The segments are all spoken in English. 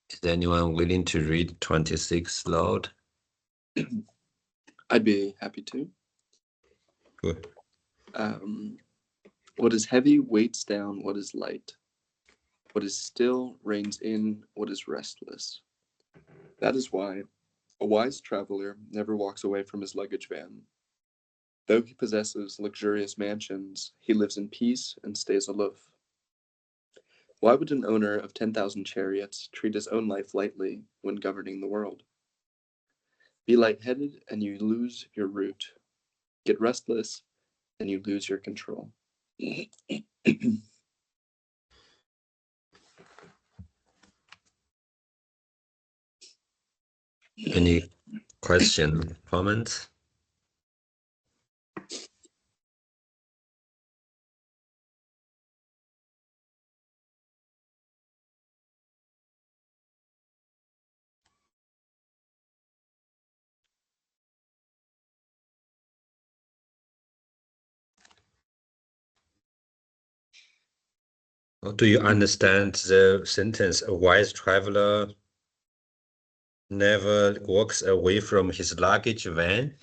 Is anyone willing to read 26 loud? I'd be happy to. Good. What is heavy weights down what is light. What is still reins in what is restless. That is why a wise traveler never walks away from his luggage van. Though he possesses luxurious mansions, he lives in peace and stays aloof. Why would an owner of 10,000 chariots treat his own life lightly when governing the world? Be lightheaded and you lose your route. Get restless and you lose your control. Any question, comments? Do you understand the sentence, a wise traveler never walks away from his luggage van?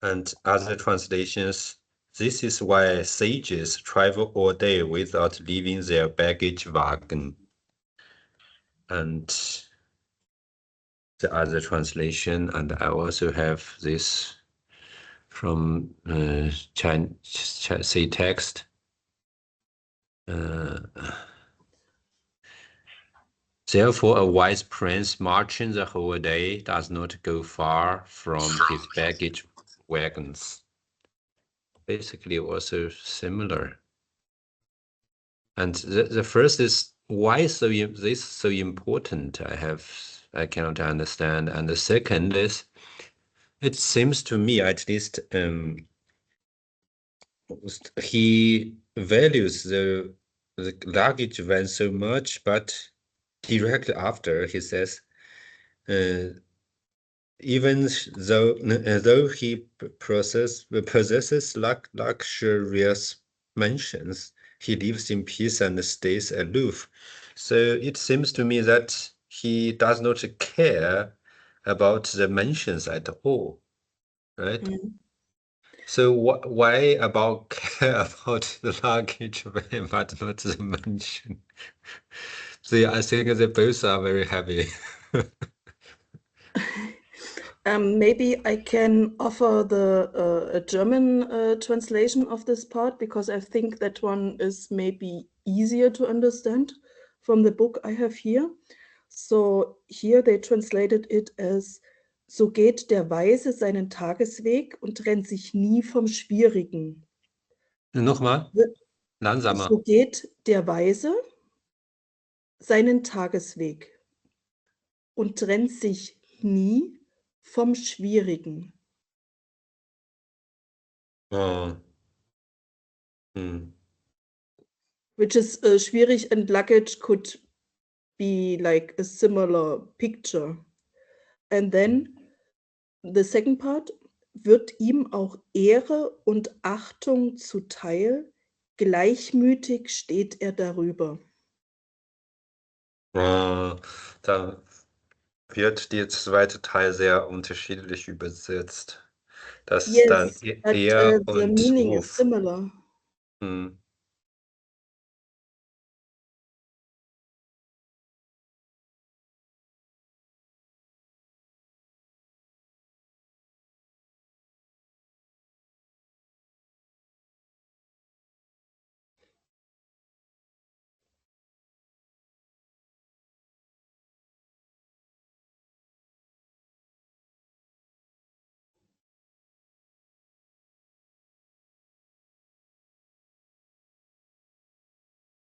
And other translations, this is why sages travel all day without leaving their baggage wagon. And the other translation, and I also have this from Chinese text. Therefore, a wise prince marching the whole day does not go far from his baggage wagons. Basically, also similar. And the first is, why is this so important? I cannot understand. And the second is, it seems to me, at least, he values the luggage van so much, but directly after he says, even though he possesses luxurious mansions, he lives in peace and stays aloof. So it seems to me that he does not care about the mansions at all, right? So why about care about the luggage van but not the mansion? So I think they both are very heavy. Maybe I can offer a German translation of this part, because I think that one is maybe easier to understand from the book I have here. So here they translated it as: So geht der Weise seinen Tagesweg und trennt sich nie vom Schwierigen. Nochmal, langsamer. So geht der Weise seinen Tagesweg und trennt sich nie vom Schwierigen. Oh. Which is schwierig, and luggage could be like a similar picture. And then the second part: Wird ihm auch Ehre und Achtung zuteil, gleichmütig steht er darüber. Da wird der zweite Teil sehr unterschiedlich übersetzt. Das ist dann but eher the und meaning Ruf. is similar.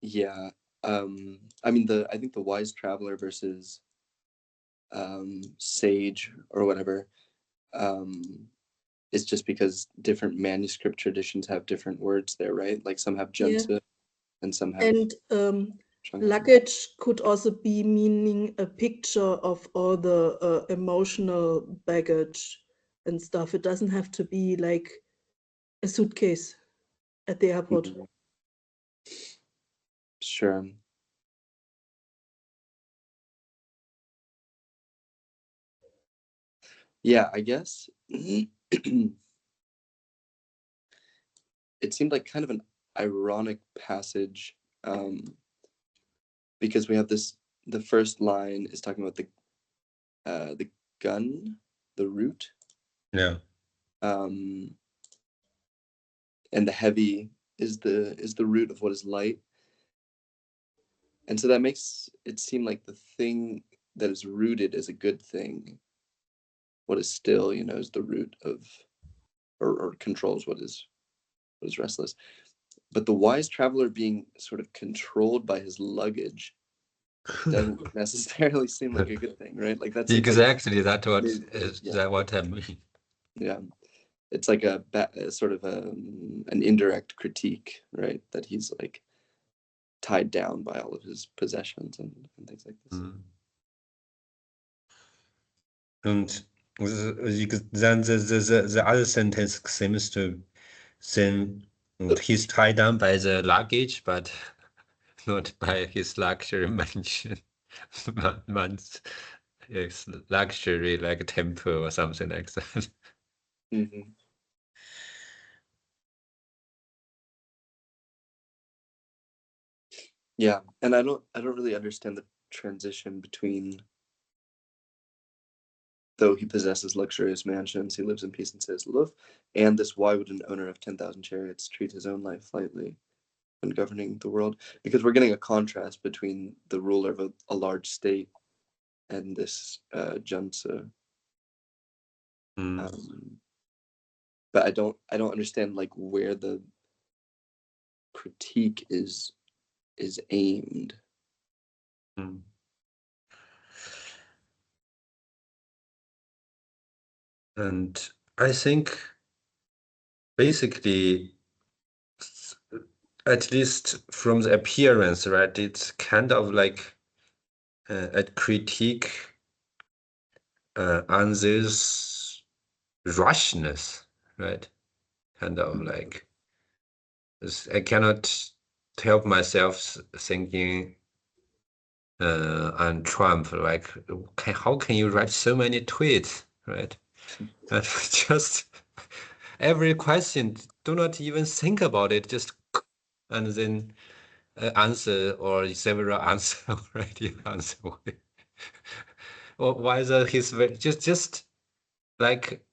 Yeah. I mean, I think the wise traveler versus sage or whatever is just because different manuscript traditions have different words there, right? Like some have junta and some have. And luggage could also be meaning a picture of all the emotional baggage and stuff. It doesn't have to be like a suitcase at the airport. Sure. Yeah, I guess it seemed like kind of an ironic passage, because we have this, the first line is talking about the gun, the root, Yeah. and the heavy is the root of what is light. And so that makes it seem like the thing that is rooted is a good thing. What is still, is the root of, or controls what is restless. But the wise traveler being sort of controlled by his luggage doesn't necessarily seem like a good thing, right? Like that seems Exactly, that's what like, is yeah, that what I mean. yeah. It's like a sort of an indirect critique, right? That he's like tied down by all of his possessions and things like this. Und then the other sentence seems to then he's tied down by the luggage, but not by his luxury mansion. Man's his luxury like temple or something like that. Mm-hmm. Yeah, and I don't really understand the transition between, though he possesses luxurious mansions, he lives in peace and says love, and this, why would an owner of 10,000 chariots treat his own life lightly when governing the world? Because we're getting a contrast between the ruler of a large state and this junta. But I don't understand like where the critique is aimed. And I think basically, at least from the appearance, right, it's kind of like a critique on this rushness, right? Kind of like I cannot help myself thinking on Trump, like how can you write so many tweets, right? And just every question, do not even think about it, just and then answer or several answer already answer. Or whether he's just like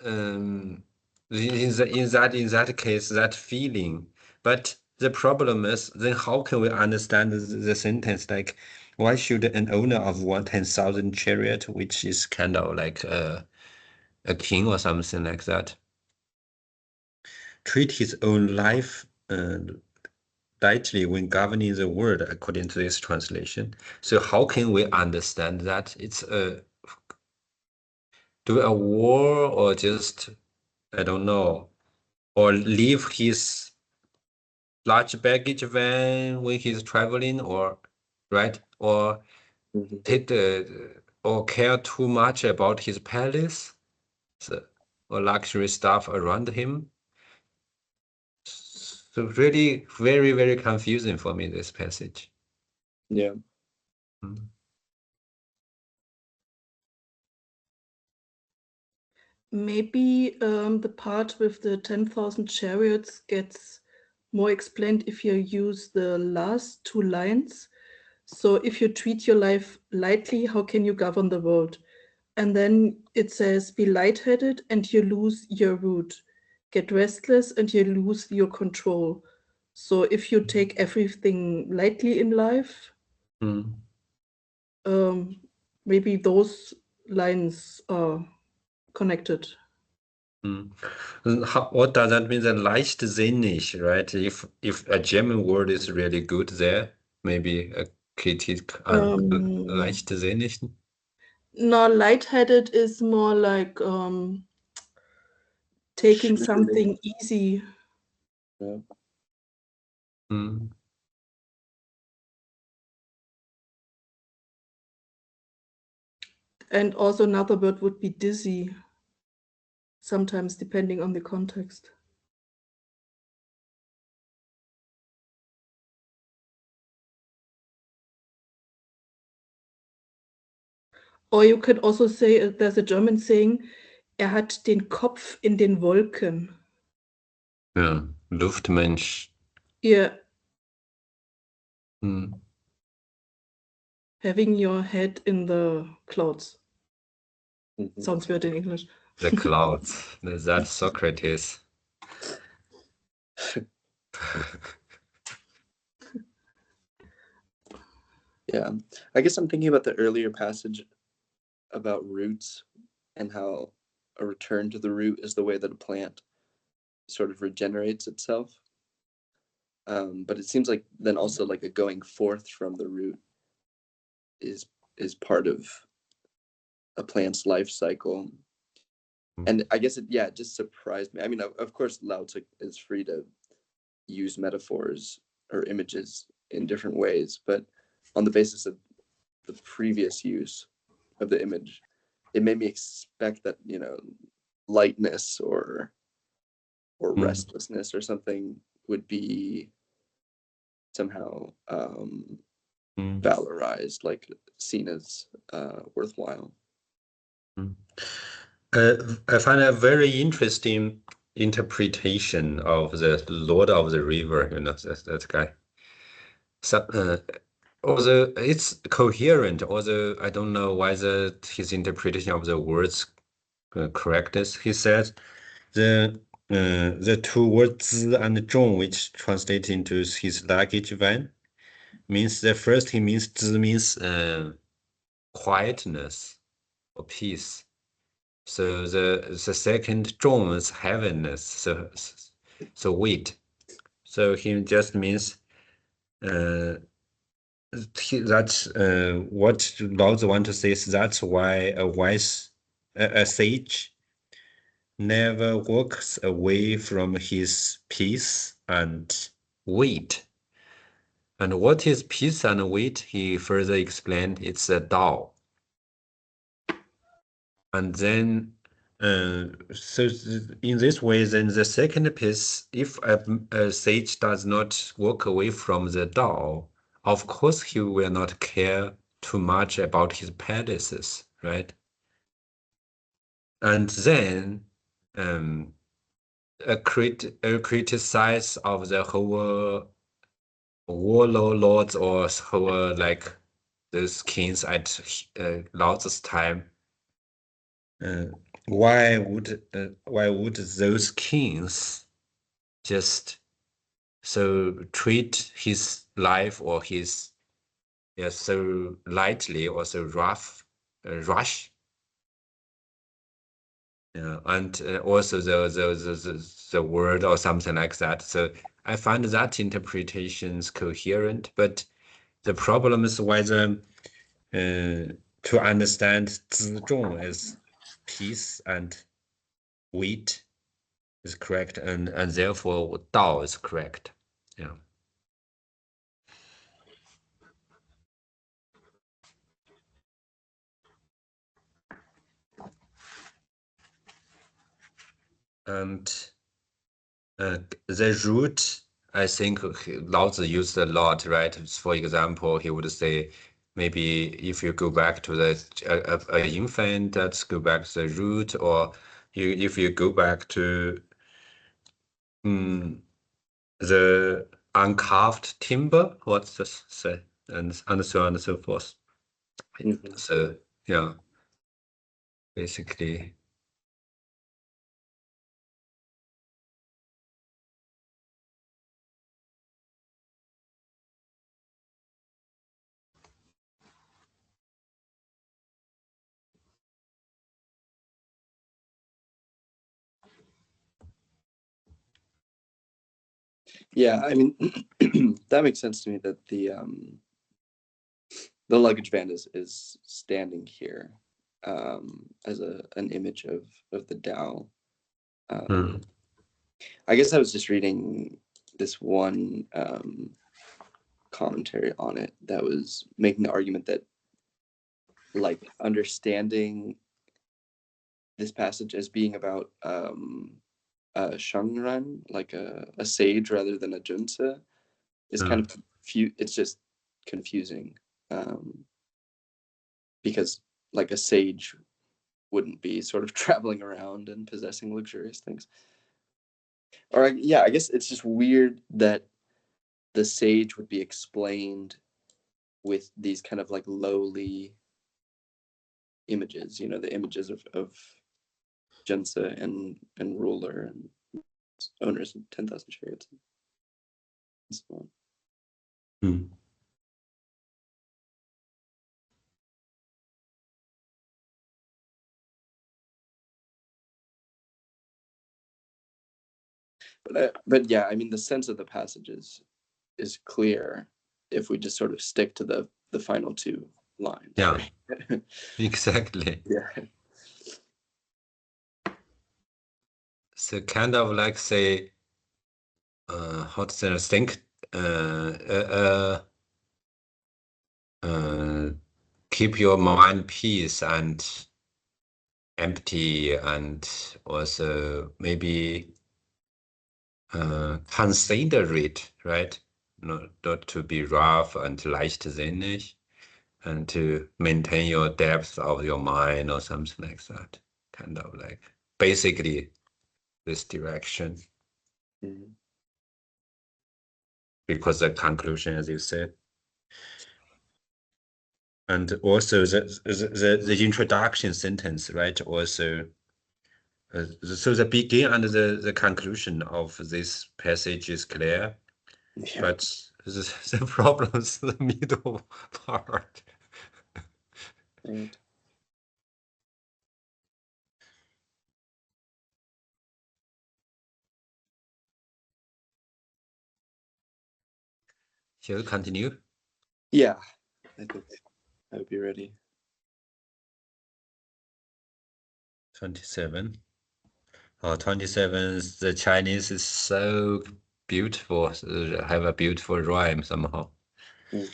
in that case, that feeling. But the problem is, then how can we understand the sentence like, why should an owner of 10,000 chariot, which is kind of like a king or something like that, treat his own life lightly when governing the world, according to this translation? So how can we understand that it's do a war or just, I don't know, or leave his large baggage van when he's traveling, or right, or take or care too much about his palace, or luxury stuff around him. So really very, very confusing for me, this passage. Yeah. Maybe the part with the 10,000 chariots gets more explained if you use the last two lines. So if you treat your life lightly, how can you govern the world? And then it says, be lightheaded and you lose your root. Get restless and you lose your control. So if you take everything lightly in life, maybe those lines are connected. What does that mean? Then leichtsinnig, right? If a German word is really good there, maybe a critique on leichtsinnig. No, lightheaded is more like taking something easy. Yeah. And also another word would be dizzy, sometimes depending on the context. Or you could also say, there's a German saying, hat den Kopf in den Wolken. Yeah, Luftmensch. Yeah. Hmm. Having your head in the clouds. Mhm. Sounds weird in English. The clouds. That's Socrates. Yeah, I guess I'm thinking about the earlier passage about roots and how a return to the root is the way that a plant sort of regenerates itself. But it seems like then also like a going forth from the root is part of a plant's life cycle. And I guess it just surprised me. I mean, of course, Laozi is free to use metaphors or images in different ways, but on the basis of the previous use of the image, it made me expect that, you know, lightness or restlessness or something would be somehow valorized, like seen as worthwhile. I find a very interesting interpretation of the Lord of the River, you know, that guy. So, although it's coherent, although I don't know whether his interpretation of the words correct is. He said the two words "zi" and "zhong," which translate into his luggage van, means the first he means "zi" means quietness or peace. So the second "zhong" is heaviness. So weight. So he just means that's what Laozi want to say is that's why a sage never walks away from his peace and weight. And what is peace and weight? He further explained it's a Tao. And then, so in this way, then the second piece, if a sage does not walk away from the Tao, of course he will not care too much about his palaces, right? And then, a criticize of the whole warlords or whole like those kings at Laozi's time. Why would those kings just so treat his life or his so lightly or so rush? Yeah, and also the word or something like that. So I find that interpretations coherent, but the problem is whether to understand 自重 as peace and weight is correct, and therefore Dao is correct. Yeah. And the root, I think Laozi used a lot, right? For example, he would say, maybe if you go back to a infant, let's go back to the root, or if you go back to the uncarved timber, what's this say, and so on and so forth. Mhm. So yeah, basically. Yeah, I mean, that makes sense to me that the luggage van is standing here as an image of the Tao. I guess I was just reading this one commentary on it that was making the argument that, like, understanding this passage as being about a shangran, like a sage rather than a junsa, is kind of it's just confusing, because like a sage wouldn't be sort of traveling around and possessing luxurious things. Or yeah, I guess it's just weird that the sage would be explained with these kind of like lowly images, the images of Jensa and ruler and owners of 10,000 chariots and so on. Hmm. But yeah, I mean, the sense of the passages is clear if we just sort of stick to the final two lines. Yeah, right? exactly. Yeah. So kind of like say, how to say, think, keep your mind peace and empty, and also maybe consider it, right? Not to be rough and leichtsinnig, and to maintain your depth of your mind or something like that. Kind of like basically this direction. Mhm. Because the conclusion, as you said. And also the introduction sentence, right? Also, so the beginning and the conclusion of this passage is clear, Yeah. but the problem is the middle part. Right. Shall we continue? Yeah, I think I would be ready. 27. Oh, 27, the Chinese is so beautiful, so have a beautiful rhyme somehow. Mm.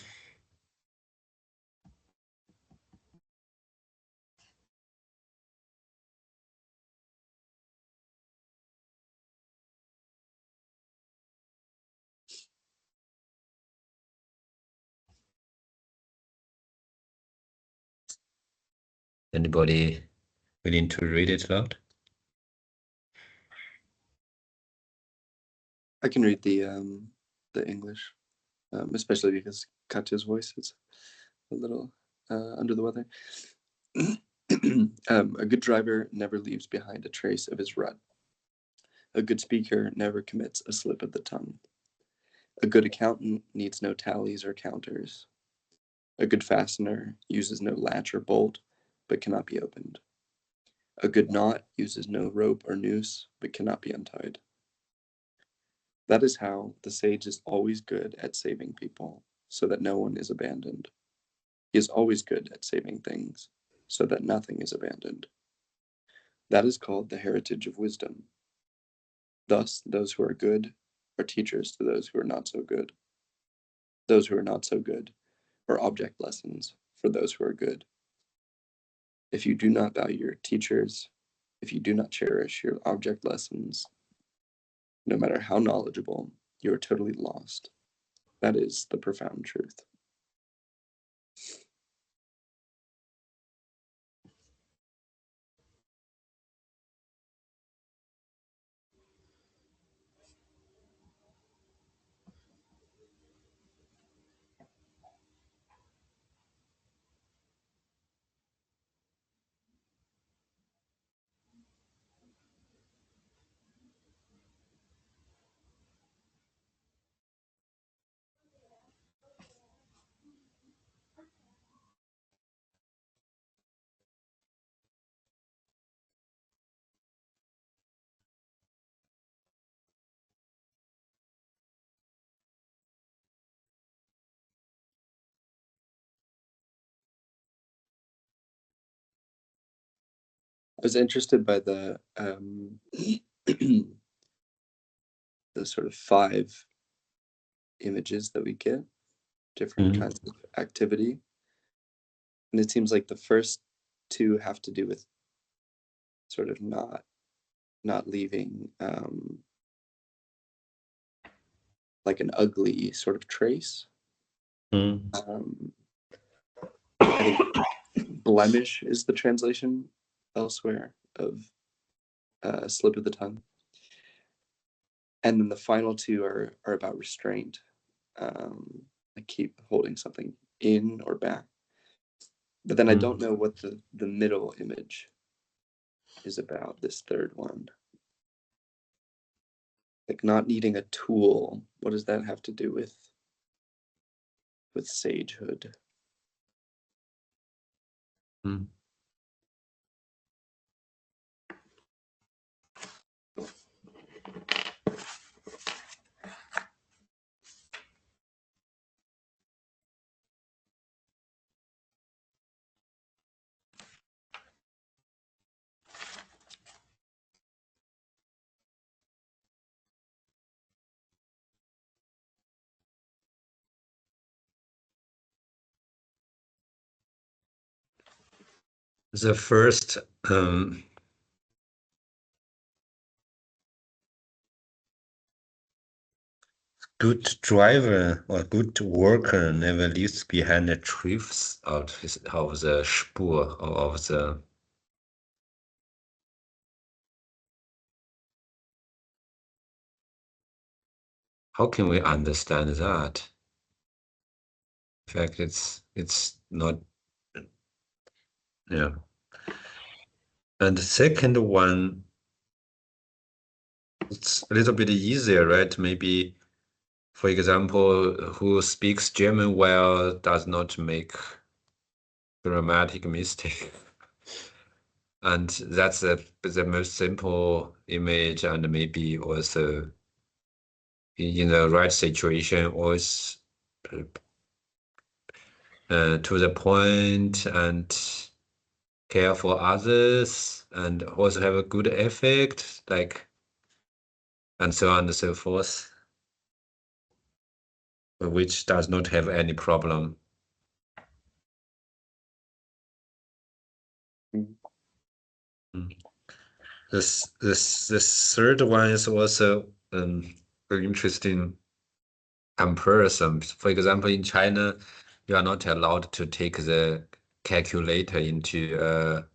Anybody willing to read it loud? I can read the English, especially because Katya's voice is a little under the weather. A good driver never leaves behind a trace of his rut. A good speaker never commits a slip of the tongue. A good accountant needs no tallies or counters. A good fastener uses no latch or bolt, but cannot be opened. A good knot uses no rope or noose, but cannot be untied. That is how the sage is always good at saving people, so that no one is abandoned. He is always good at saving things, so that nothing is abandoned. That is called the heritage of wisdom. Thus, those who are good are teachers to those who are not so good. Those who are not so good are object lessons for those who are good. If you do not value your teachers, if you do not cherish your object lessons, no matter how knowledgeable, you are totally lost. That is the profound truth. I was interested by the the sort of 5 images that we get, different kinds of activity. And it seems like the first 2 have to do with sort of not leaving like an ugly sort of trace. Mm. I think blemish is the translation elsewhere of slip of the tongue. And then the final two are about restraint. I keep holding something in or back. But then I don't know what the middle image is about, this third one. Like not needing a tool. What does that have to do with sagehood? The first good driver or good worker never leaves behind the truths of the Spur or of the. How can we understand that? In fact, it's not. Yeah. And the second one, it's a little bit easier, right? Maybe, for example, who speaks German well does not make grammatic mistake. And that's the most simple image, and maybe also in the right situation, always to the point and care for others, and also have a good effect, like, and so on and so forth, which does not have any problem. This third one is also an interesting comparison. For example, in China, you are not allowed to take the calculator into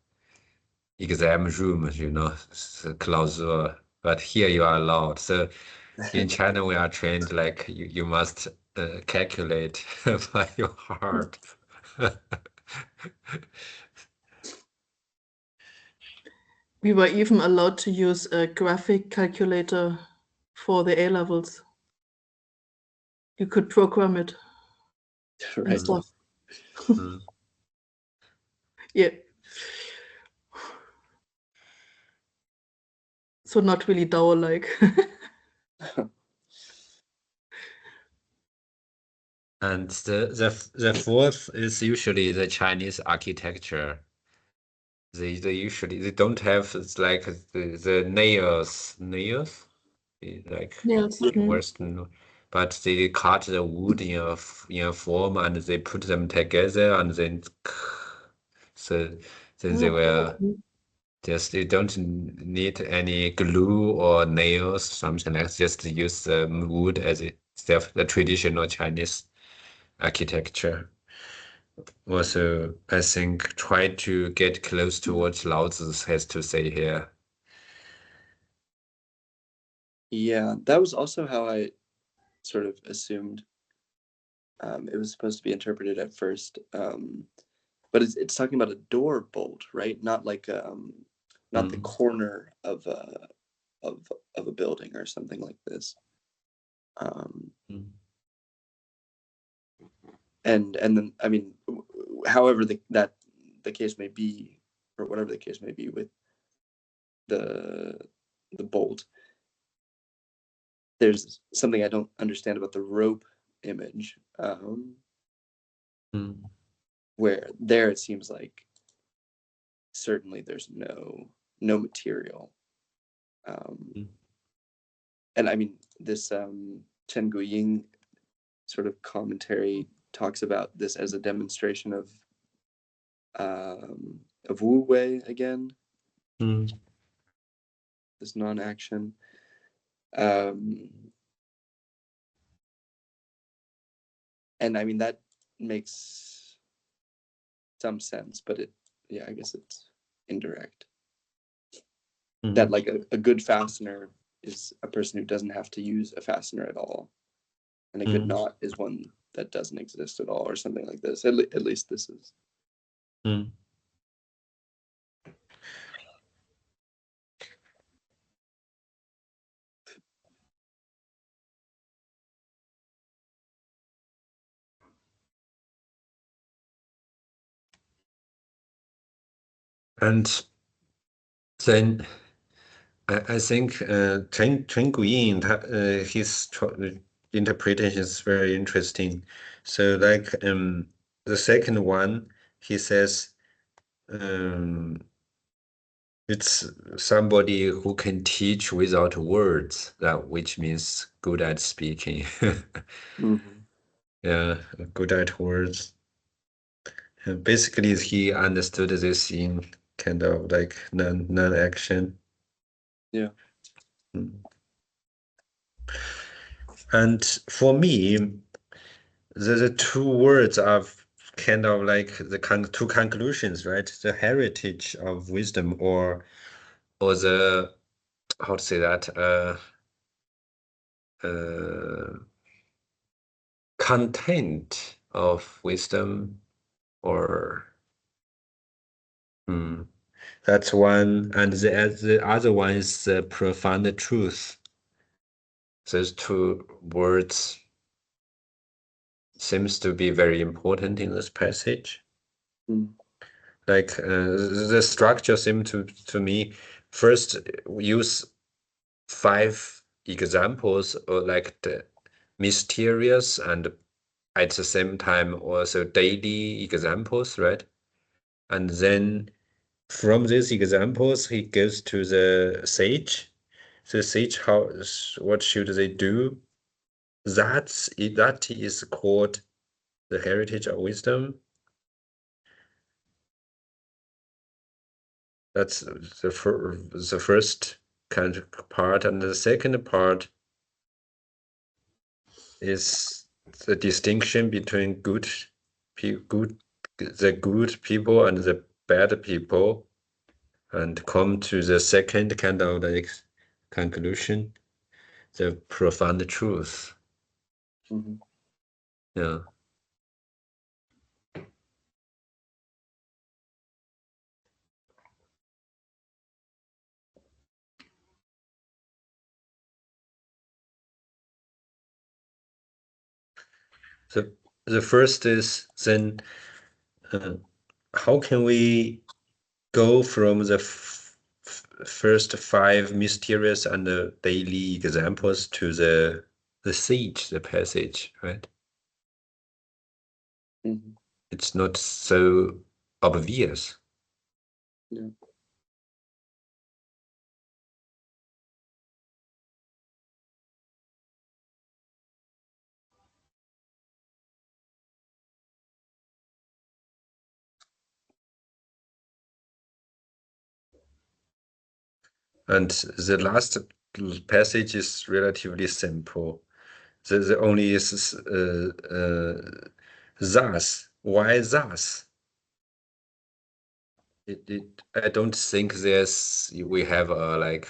exam room, clausur. But here you are allowed. So in China, we are trained like you must calculate by your heart. We were even allowed to use a graphic calculator for the A levels. You could program it and Right. stuff. Yeah. So not really Dao-like. And the fourth is usually the Chinese architecture. They don't have, it's like the nails, like Yes. Western, but they cut the wood in a form and they put them together and then so then they will just, you don't need any glue or nails, something like that. Just use the wood as the traditional Chinese architecture. Also, I think try to get close to what Laozi has to say here. Yeah, that was also how I sort of assumed it was supposed to be interpreted at first. But it's talking about a door bolt, right? Not like not the corner of a building or something like this. And then I mean, however the case may be, or whatever the case may be with the bolt, there's something I don't understand about the rope image, where there it seems like certainly there's no material. And I mean, this Chen Guying sort of commentary talks about this as a demonstration of Wu Wei again, this non-action. And I mean, that makes some sense, but I guess it's indirect. Mhm. That like a good fastener is a person who doesn't have to use a fastener at all, and a good knot is one that doesn't exist at all, or something like this. At least this is. Mm. And then I think Chen Guiying, his interpretation is very interesting. So like the second one, he says it's somebody who can teach without words, that which means good at speaking. Mm-hmm. Yeah, good at words. Basically, he understood this in kind of like non-action. Yeah. And for me, the two words are kind of like the two conclusions, right? The heritage of wisdom, or the, how to say that, content of wisdom, or that's one, and the other one is the profound truth. Those two words seems to be very important in this passage. Mm. Like the structure seemed to me first use 5 examples, or like the mysterious and at the same time also daily examples, right? And then from these examples, he goes to the sage. The sage, what should they do? That is called the heritage of wisdom. That's the first kind of part, and the second part is the distinction between the good people and the bad people, and come to the second kind of like conclusion, the profound truth. Mm-hmm. Yeah. The first is then how can we go from the first 5 mysterious and daily examples to the sage, the passage, right? Mm-hmm. It's not so obvious. Yeah. And the last passage is relatively simple. The only is thus. Why thus? I don't think we have a like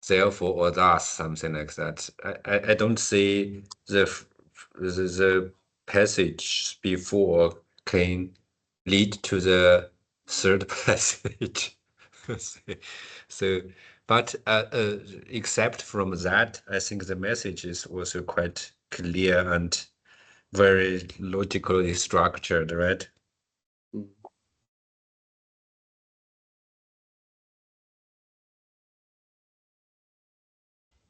therefore or thus, something like that. I don't see the passage before can lead to the third passage. So, but except from that, I think the message is also quite clear and very logically structured, right? Mm.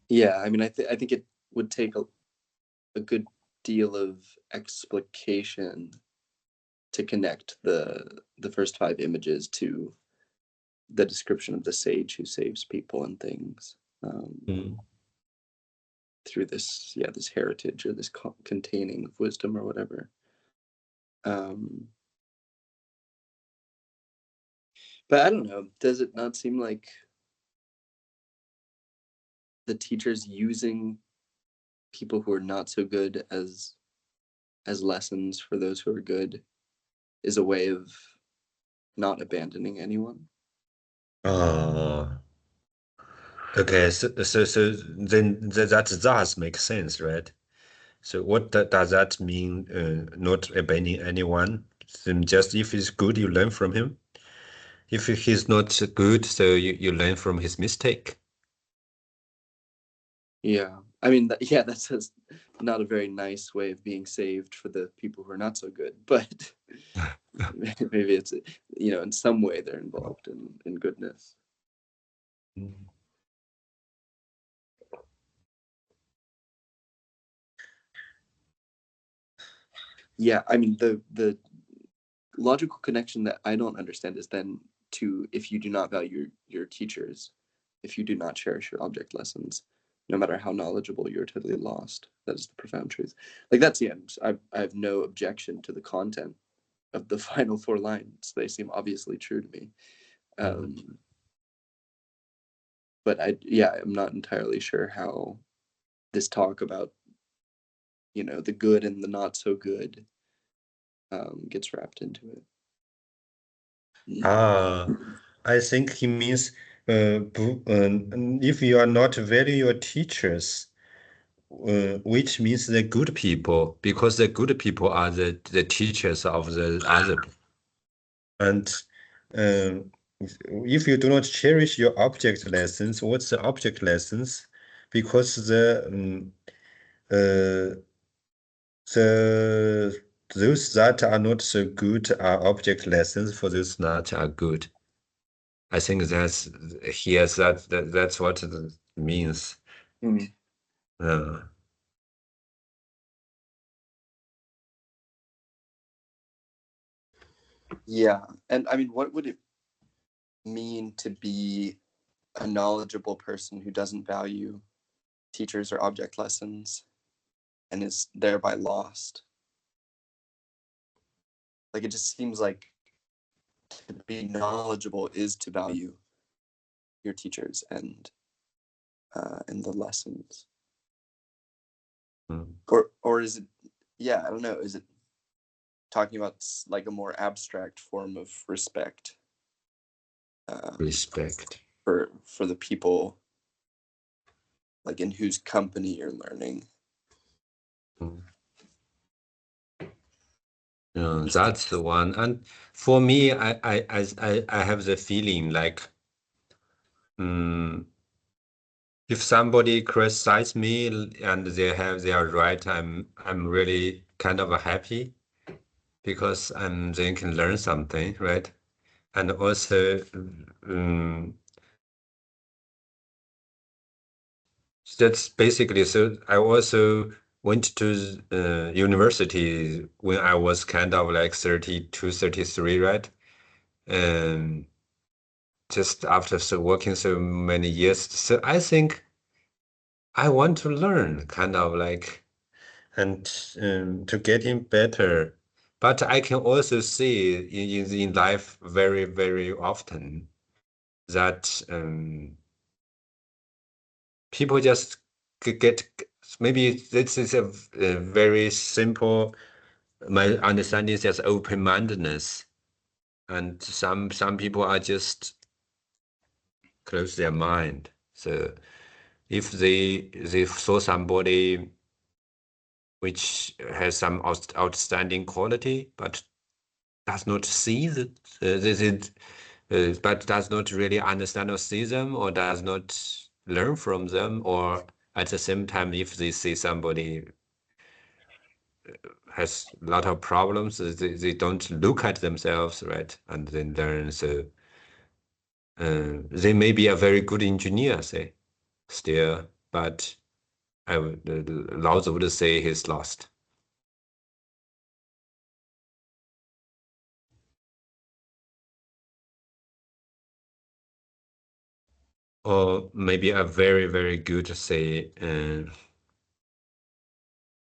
Yeah, I mean, I think it would take a good deal of explication to connect the first 5 images to the description of the sage who saves people and things through this heritage, or this containing of wisdom, or whatever. But I don't know, does it not seem like the teacher's using people who are not so good as lessons for those who are good? is a way of not abandoning anyone. Oh, okay. So then that does make sense, right? So what does that mean? Not abandoning anyone. Then just if he's good, you learn from him. If he's not good, so you learn from his mistake. Yeah, I mean, yeah, that's not a very nice way of being saved for the people who are not so good, but maybe it's, in some way they're involved in goodness. Yeah, I mean, the logical connection that I don't understand is then to, if you do not value your teachers, if you do not cherish your object lessons, no matter how knowledgeable, you're totally lost. That is the profound truth. Like, that's the end. I have no objection to the content of the final 4 lines. They seem obviously true to me. But I'm not entirely sure how this talk about, the good and the not so good gets wrapped into it. I think he means if you are not value your teachers, which means the good people, because the good people are the teachers of the other. And if you do not cherish your object lessons, what's the object lessons? Because those that are not so good are object lessons for those that are good. I think that's what it means. Yeah, and I mean, what would it mean to be a knowledgeable person who doesn't value teachers or object lessons and is thereby lost? Like, it just seems like to be knowledgeable is to value your teachers and the lessons. Or is it, yeah, I don't know, is it talking about like a more abstract form of respect? Respect for the people, like, in whose company you're learning. That's the one. And for me, I have the feeling like if somebody criticizes me and they have their right, I'm really kind of happy because they can learn something, right? And also that's basically, so I also went to university when I was kind of like 32, 33, right? And just after working so many years. So I think I want to learn kind of like, and to getting better. But I can also see in life very, very often that people just get, maybe this is a very simple, my understanding is just open-mindedness. And some people are just close their mind. So if they saw somebody which has some outstanding quality, but does not see but does not really understand or see them, or does not learn from them, or at the same time, if they see somebody has a lot of problems, they don't look at themselves, right, and then learn. So they may be a very good engineer, say, still, but Laozi would say he's lost. Or maybe a very, very good, say,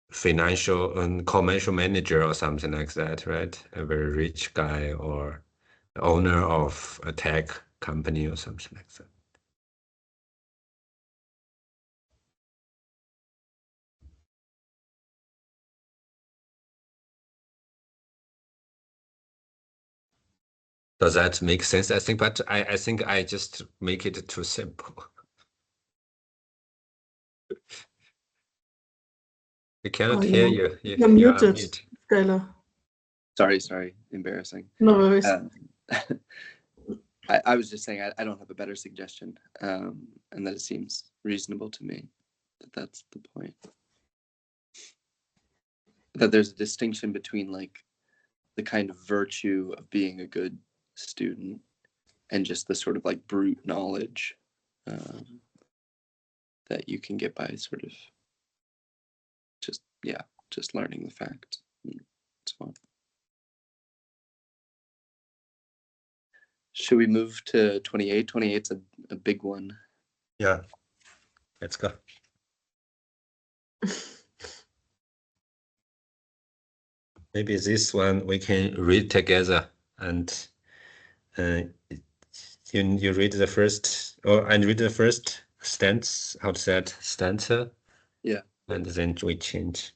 financial and commercial manager or something like that, right? A very rich guy or owner of a tech company or something like that. Does that make sense? I think, but I think I just make it too simple. We cannot hear you. You're You are muted, mute. Skylar. Sorry, embarrassing. No worries. I was just saying I don't have a better suggestion, and that it seems reasonable to me that that's the point. That there's a distinction between like the kind of virtue of being a good student and just the sort of like brute knowledge that you can get by sort of just learning the facts. It's fun. Should we move to 28? 28's a big one. Yeah, let's go. Maybe this one we can read together, and you read the first, or I read the first stanza. How to say it? Stanza. Yeah. And then we change.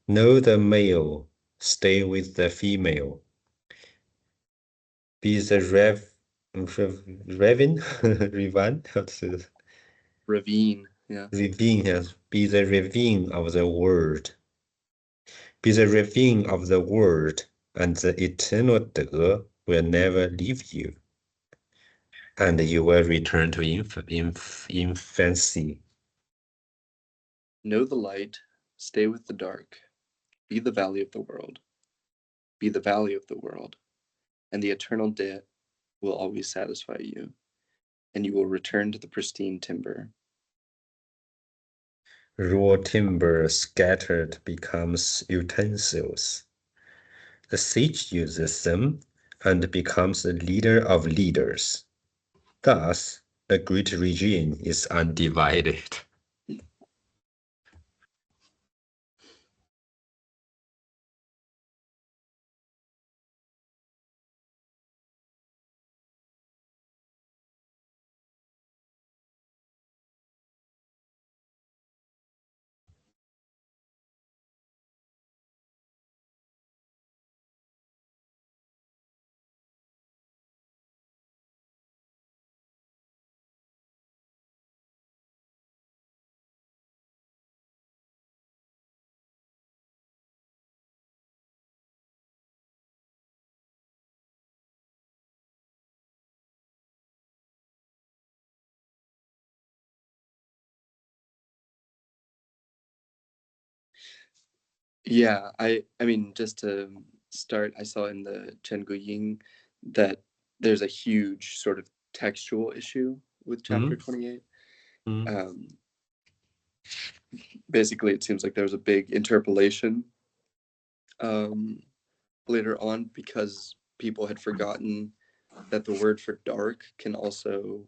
Know the male, stay with the female. Be the ravine, how to say it? Ravine, yeah. Ravine, yes. Be the ravine of the world. Be the ravine of the world, and the eternal De will never leave you. And you will return to infancy. Know the light, stay with the dark. Be the valley of the world. Be the valley of the world, and the eternal De will always satisfy you, and you will return to the pristine timber. Raw timber scattered becomes utensils. The sage uses them and becomes the leader of leaders. Thus, the great region is undivided. Yeah, I mean, just to start, I saw in the Chen Guying that there's a huge sort of textual issue with chapter 28. Basically, it seems like there was a big interpolation later on because people had forgotten that the word for dark can also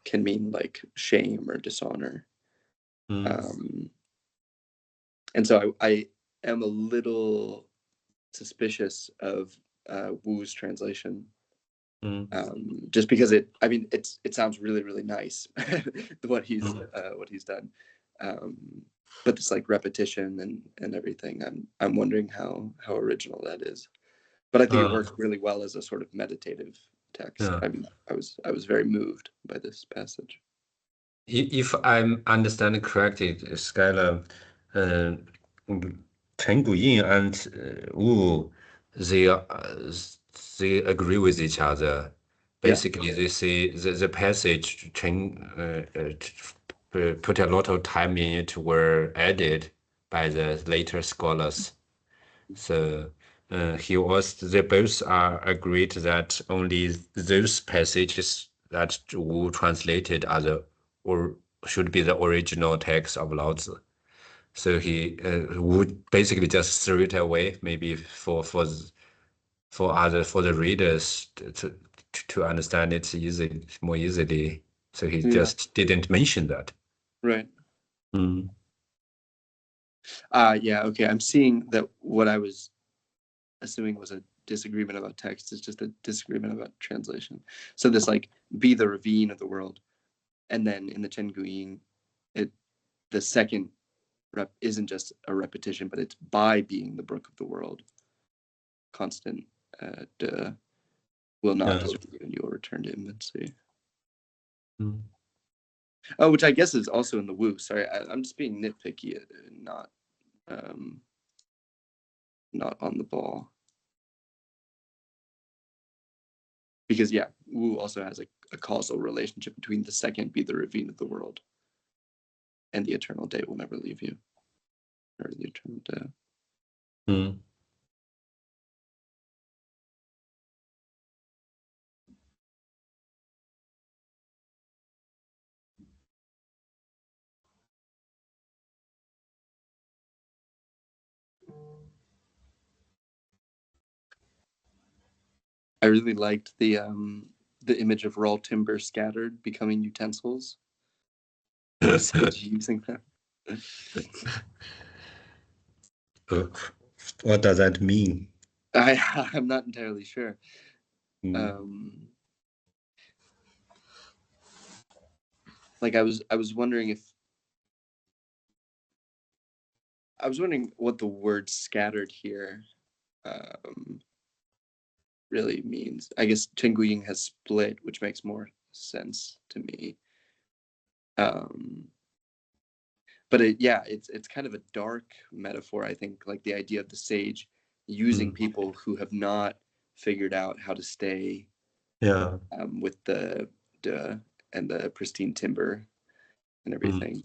can mean like shame or dishonor. And so I am a little suspicious of Wu's translation, just because it sounds really, really nice what he's done, but this like repetition and everything. I'm wondering how original that is, but I think it works really well as a sort of meditative text. Yeah. I mean, I was very moved by this passage. If I'm understanding correctly, Skylar, Chen Guyin and Wu, they agree with each other. Basically, they say the passage Chen put a lot of time in it were added by the later scholars. So they both are agreed that only those passages that Wu translated are or should be the original text of Laozi. So he would basically just throw it away, maybe for the readers to understand it more easily. So he just didn't mention that. Right. Yeah, okay. I'm seeing that what I was assuming was a disagreement about text is just a disagreement about translation. So this like be the ravine of the world, and then in the Chen Guying, the second rep isn't just a repetition, but it's by being the brook of the world, constant will not Yeah. destroy you, and you will return to infancy. Mm. Oh, which I guess is also in the Wu. Sorry, I'm just being nitpicky and not on the ball. Because yeah, Wu also has a causal relationship between the second be the ravine of the world and the eternal day will never leave you. Or the eternal day. Mm. I really liked the image of raw timber scattered becoming utensils. Using them. What does that mean? I'm not entirely sure. Like I was wondering what the word scattered here really means. I guess Chengu has split, which makes more sense to me. But it's kind of a dark metaphor, I think, like the idea of the sage using people who have not figured out how to stay with the and the pristine timber and everything.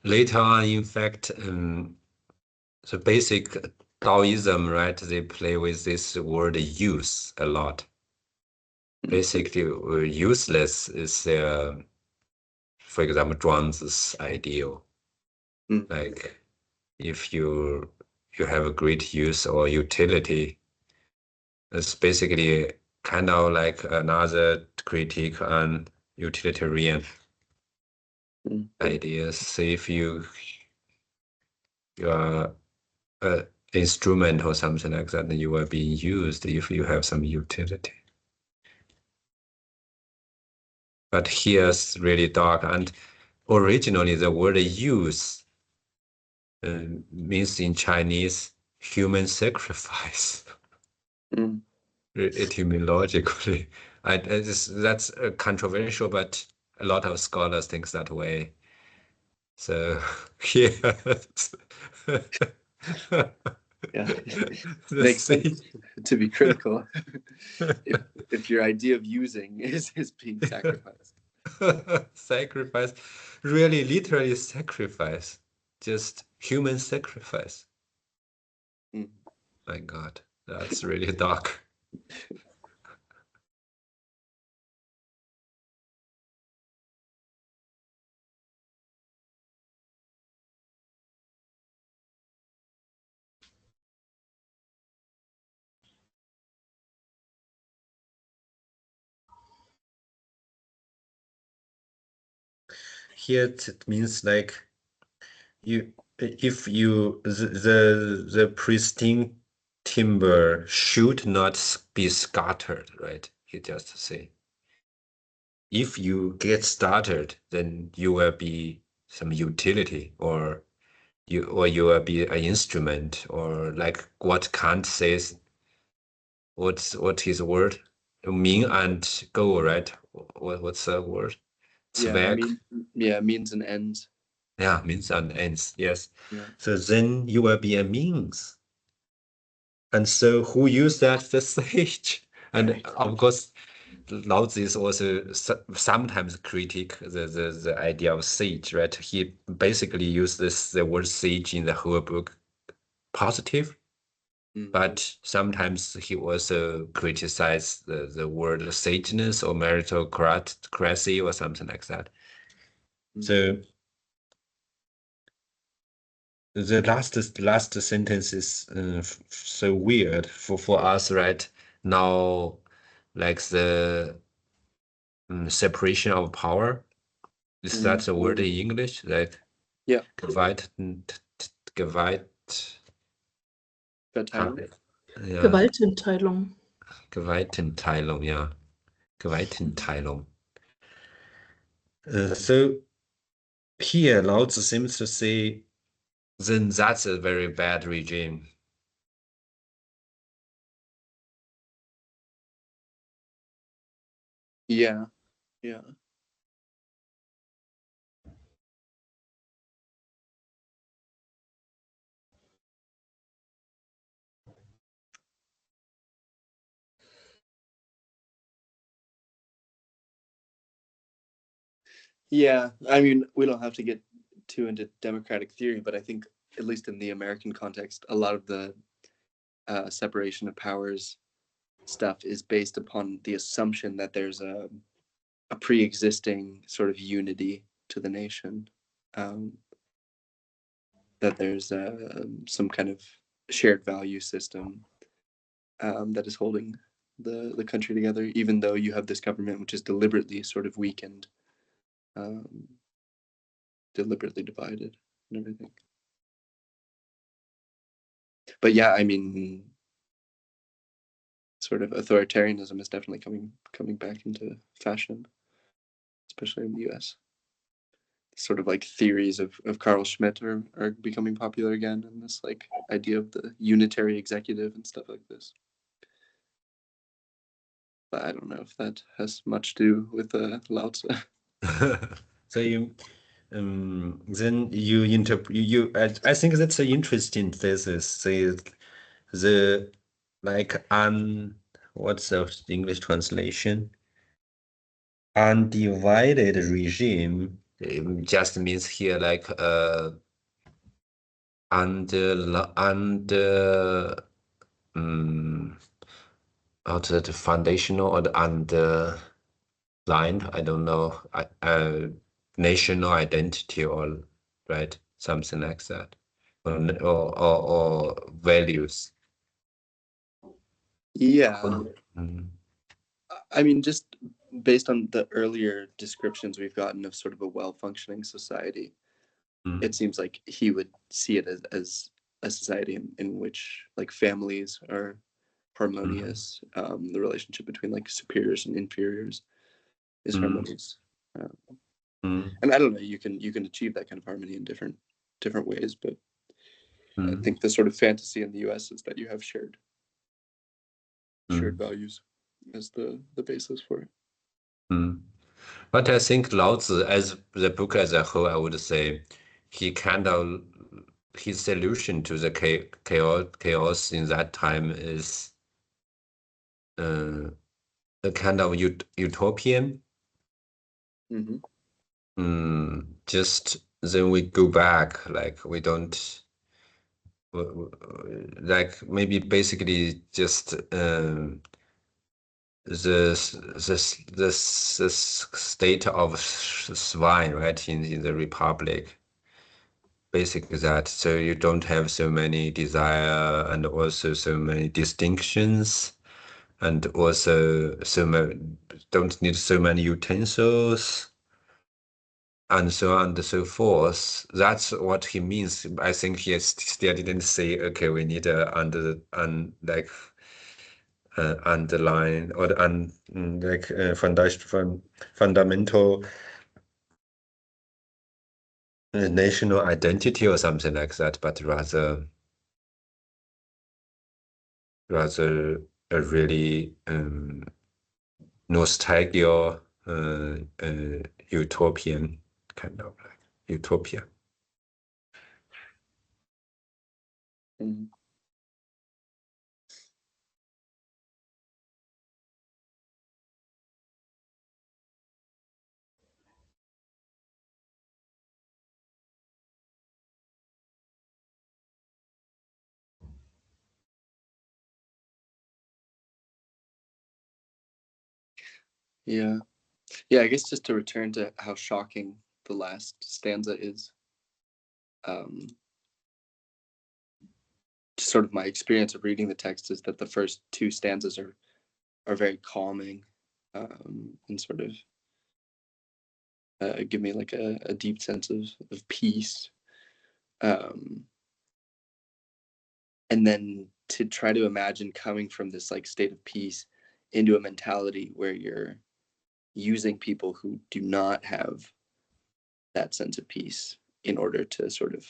Later on, in fact, the basic Taoism, right, they play with this word use a lot. Basically, useless is for example, Zhuangzi's ideal. Like if you have a great use or utility, it's basically kind of like another critique on utilitarian ideas. So if you are an instrument or something like that, then you are being used if you have some utility. But here's really dark, and originally the word use means in Chinese human sacrifice. Etymologically, that's controversial, but a lot of scholars think that way. So yeah, yeah, makes sense to be critical if your idea of using is being sacrificed. Sacrifice, really, literally sacrifice, just human sacrifice. My God, that's really dark. Here it means like if the pristine timber should not be scattered, right? You just say if you get started, then you will be some utility, or you will be an instrument, or like what Kant says. What his word? Mean and goal, right? What's the word? Zweck. Means and ends. Yeah, means and ends. Yes. Yeah. So then you will be a means. And so who use that? The sage. And of course, Laozi is also sometimes critique the idea of sage, right? He basically used the word sage in the whole book positive, but sometimes he also criticized the word sageness or meritocracy or something like that. So the last sentence is so weird for us right now, like the separation of power. Is that a word in English? Like Gewalt, Gewalt, ja, Gewaltenteilung. Gewaltenteilung, yeah, Gewaltenteilung. So here Laozi seems to say, then that's a very bad regime. Yeah, yeah. Yeah, I mean, we don't have to get too into democratic theory, but I think, at least in the American context, a lot of the separation of powers stuff is based upon the assumption that there's a pre-existing sort of unity to the nation, that there's some kind of shared value system that is holding the country together, even though you have this government which is deliberately sort of weakened, um, deliberately divided, and everything. But yeah, I mean, sort of authoritarianism is definitely coming back into fashion, especially in the U.S. Sort of like theories of Carl Schmitt are becoming popular again, and this like idea of the unitary executive and stuff like this. But I don't know if that has much to do with Laozi. So you then you interpret I think that's an interesting thesis. The like what's the English translation? Undivided regime just means here like under the foundational or the underlined, I don't know, national identity or right, something like that, or values. Yeah, Mm, I mean, just based on the earlier descriptions we've gotten of sort of a well-functioning society, it mm, seems like he would see it as a society in which like families are mm, harmonious, the relationship between like superiors and inferiors is mm, harmonious, mm, and I don't know, you can achieve that kind of harmony in different ways, but I mm, think the sort of fantasy in the US is that you have shared mm, values as the basis for it. mm. But I think Laozi, as the book as a whole, I would say, he kind of his solution to the chaos in that time is a kind of utopian. Mm-hmm. Just then we go back, like we don't like maybe basically just the state of swine, right, in the republic. Basically that, so you don't have so many desire and also so many distinctions, and also don't need so many utensils, and so on and so forth. That's what he means. I think he still didn't say, okay, we need a underline or fundamental national identity or something like that, but rather a really nostalgia, utopian kind of like utopia. Mm-hmm. Yeah. Yeah, I guess just to return to how shocking the last stanza is, um, sort of my experience of reading the text is that the first two stanzas are very calming, and sort of give me like a deep sense of peace. Um, and then to try to imagine coming from this like state of peace into a mentality where you're using people who do not have that sense of peace in order to sort of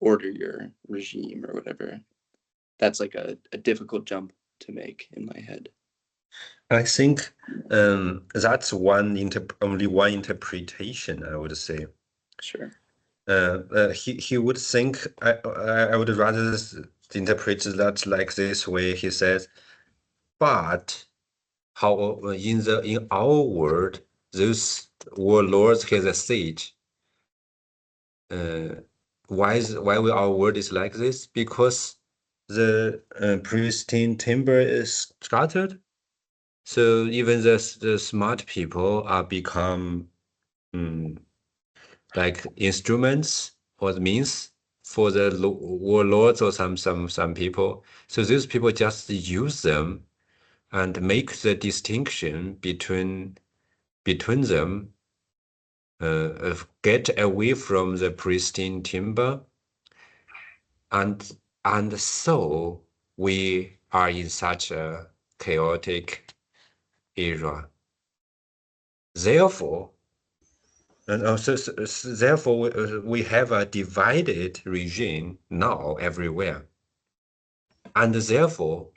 order your regime or whatever. That's like a difficult jump to make in my head. I think that's only one interpretation, I would say. Sure. He would think I would rather interpret that like this way. He says, but how in our world, those warlords has a sage. Why our world is like this? Because the pristine timber is scattered. So even the smart people are become like instruments or means for the warlords or some people. So these people just use them and make the distinction between them, get away from the pristine timber, and so we are in such a chaotic era. Therefore, and also, therefore, we have a divided regime now everywhere. And therefore,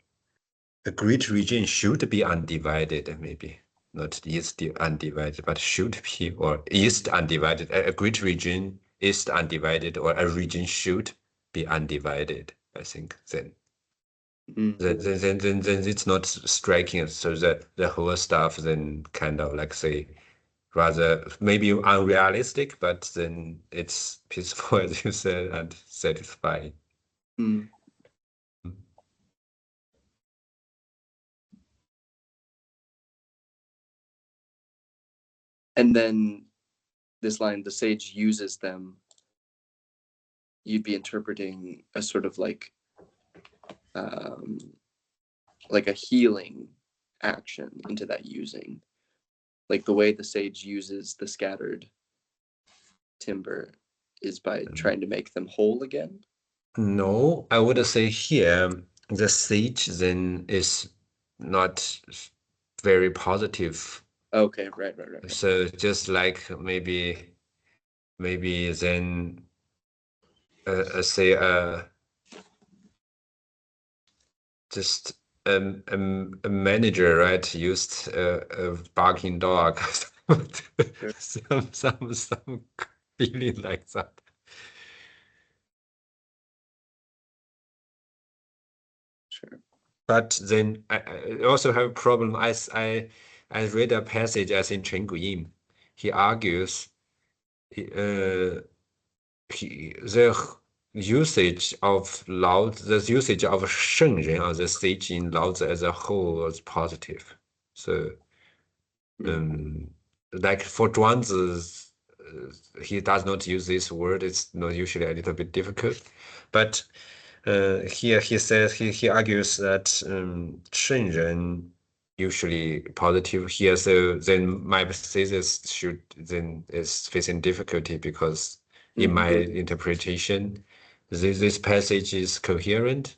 a great region should be undivided, maybe not is undivided, but should be, or is undivided. A great region is undivided, or a region should be undivided, I think, then. Then it's not striking. So that the whole stuff then kind of like say, rather maybe unrealistic, but then it's peaceful, as you said, and satisfying. Mm. And then this line, the sage uses them, you'd be interpreting a sort of like a healing action into that using. Like the way the sage uses the scattered timber is by trying to make them whole again. No, I would say here the sage then is not very positive. Okay, right. So just like maybe then say just a manager, right, used a barking dog, some feeling like that. Sure. But then I also have a problem. I read a passage as in Chen Guyin. He argues the usage of the usage of 圣人 or the sage in Laozi as a whole was positive. So like for Zhuangzi, he does not use this word. It's not usually a little bit difficult, but here he says he argues that 圣人 usually positive here. So then my thesis should then is facing difficulty because in my interpretation, this passage is coherent,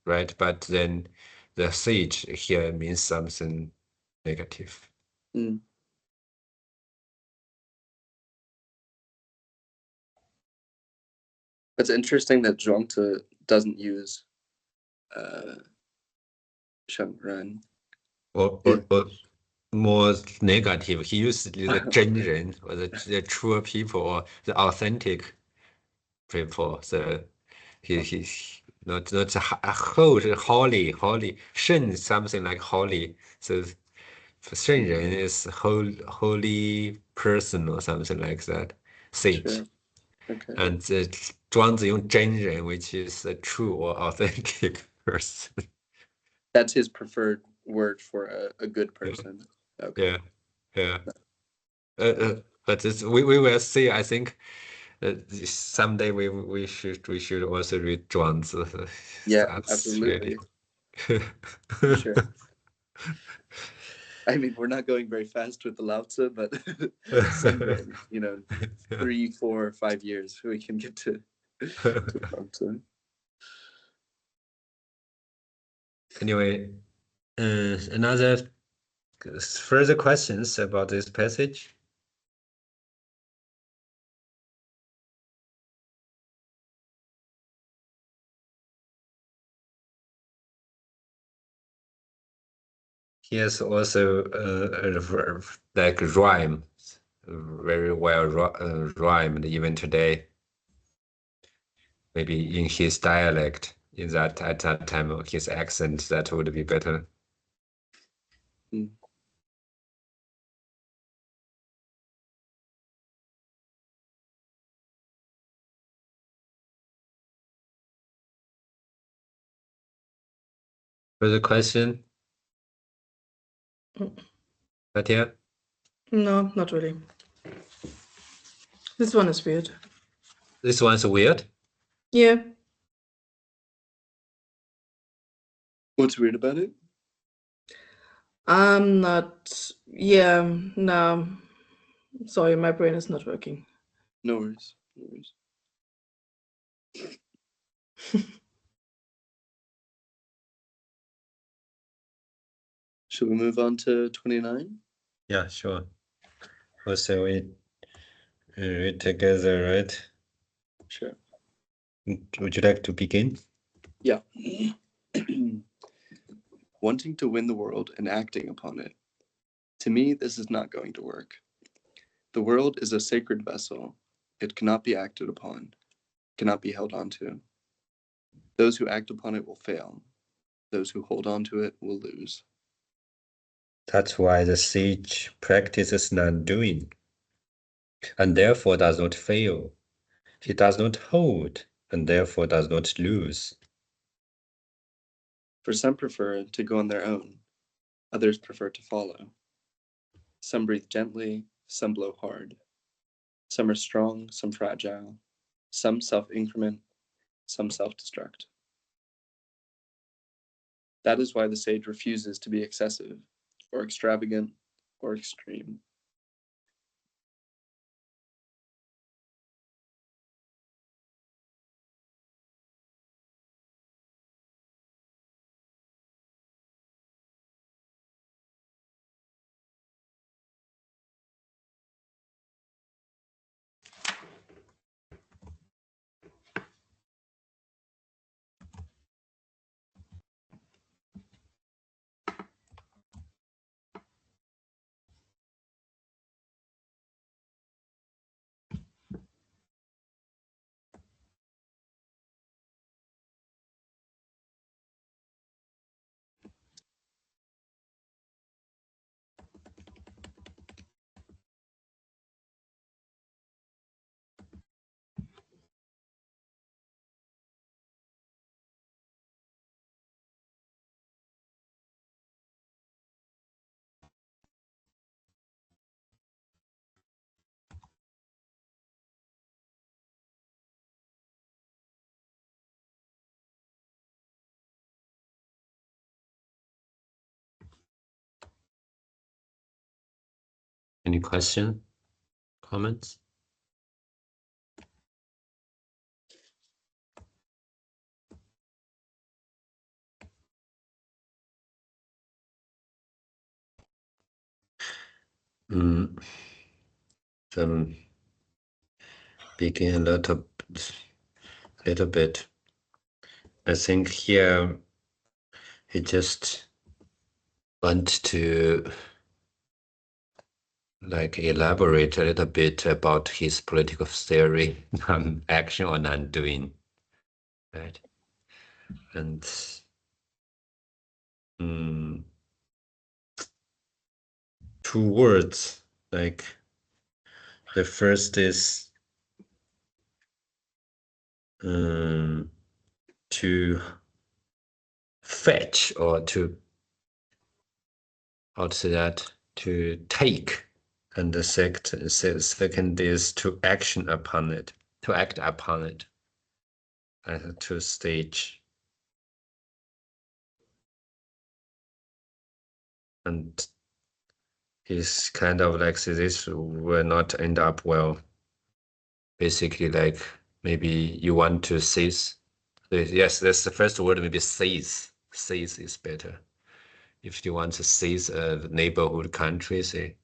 right, but then the sage here means something negative. It's interesting that Zhuangzi doesn't use Shengren. Or more negative. He used the 真人 or the true people or the authentic people. So he not holy 圣 something like holy. So 圣人 is holy person or something like that. Sage. Sure. Okay. And 庄子用真人 which is a true or authentic person. That's his preferred word for a good person. Okay. Yeah. But we will see. I think someday we should also read 庄子. Yeah, That's absolutely. really For sure. I mean, we're not going very fast with the Laozi, but someday, 3, 4, 5 years, we can get to Laozi. Anyway, another further questions about this passage? he has also a verb, like rhyme, very well rhymed even today. Maybe in his dialect, at that time, his accent, that would be better. Mm. Further question? Katja? No, not really. This one is weird. This one's weird. Yeah. What's weird about it? I'm not. Yeah, no. Sorry, my brain is not working. No worries. No worries. Should we move on to 29? Yeah, sure. Also, we read together, right? Sure. Would you like to begin? Yeah. Wanting to win the world and acting upon it. To me, this is not going to work. The world is a sacred vessel. It cannot be acted upon, cannot be held onto. Those who act upon it will fail. Those who hold on to it will lose. That's why the sage practices non-doing, and therefore does not fail. He does not hold, and therefore does not lose. For some prefer to go on their own, others prefer to follow. Some breathe gently, some blow hard. Some are strong, some fragile. Some self-increment, some self-destruct. That is why the sage refuses to be excessive, or extravagant, or extreme. Any question, comments? Begin a little bit. I think here he just want to like elaborate a little bit about his political theory, action or non-doing, right? And two words, like the first is to fetch, or to, how to say that, to take, and the second is to action upon it, to act upon it, and to stage. And he's kind of like, this will not end up well. Basically, like, maybe you want to seize. Yes, that's the first word, maybe seize. Seize is better. If you want to seize a neighborhood country, say,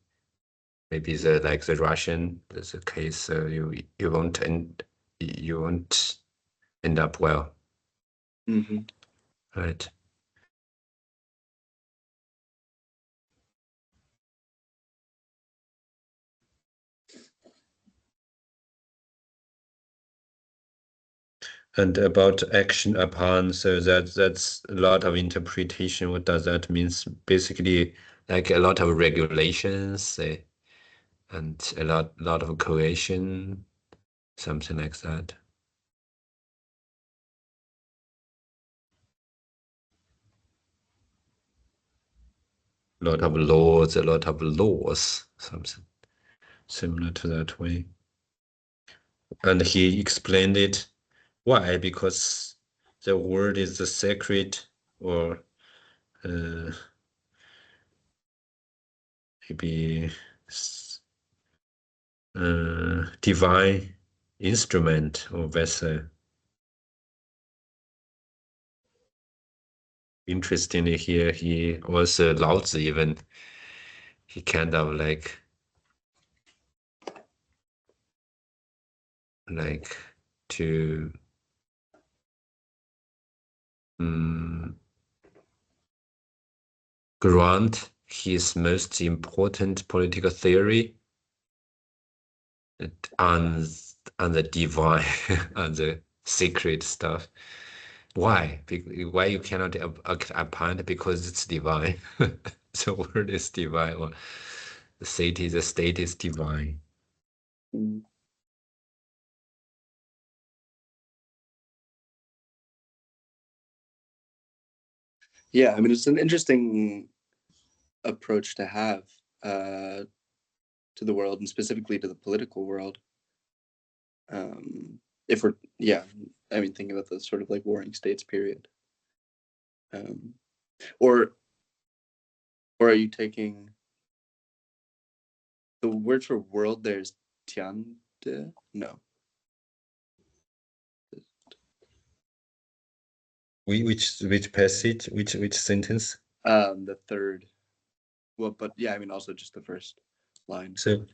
maybe like the Russian, that's the case, you won't end up well. Mm-hmm. Right. And about action upon, so that's a lot of interpretation. What does that mean? Basically, like a lot of regulations, and a lot of coercion, something like that. A lot of laws, something similar to that way. And he explained it. Why? Because the word is the sacred, or maybe divine instrument or vessel. Interestingly, here he also Laozi even he kind of like to grant his most important political theory on the divine on the secret stuff. Why? Why you cannot appoint? Because it's divine. The word is divine, or the state is divine. Mm. Yeah, I mean, it's an interesting approach to have to the world, and specifically to the political world. If we're, yeah, I mean, thinking about the sort of like warring states period. Or are you taking the word for world? There's tiande? No. Which passage? Which sentence? The third. Well, but yeah, I mean, also just the first line. So,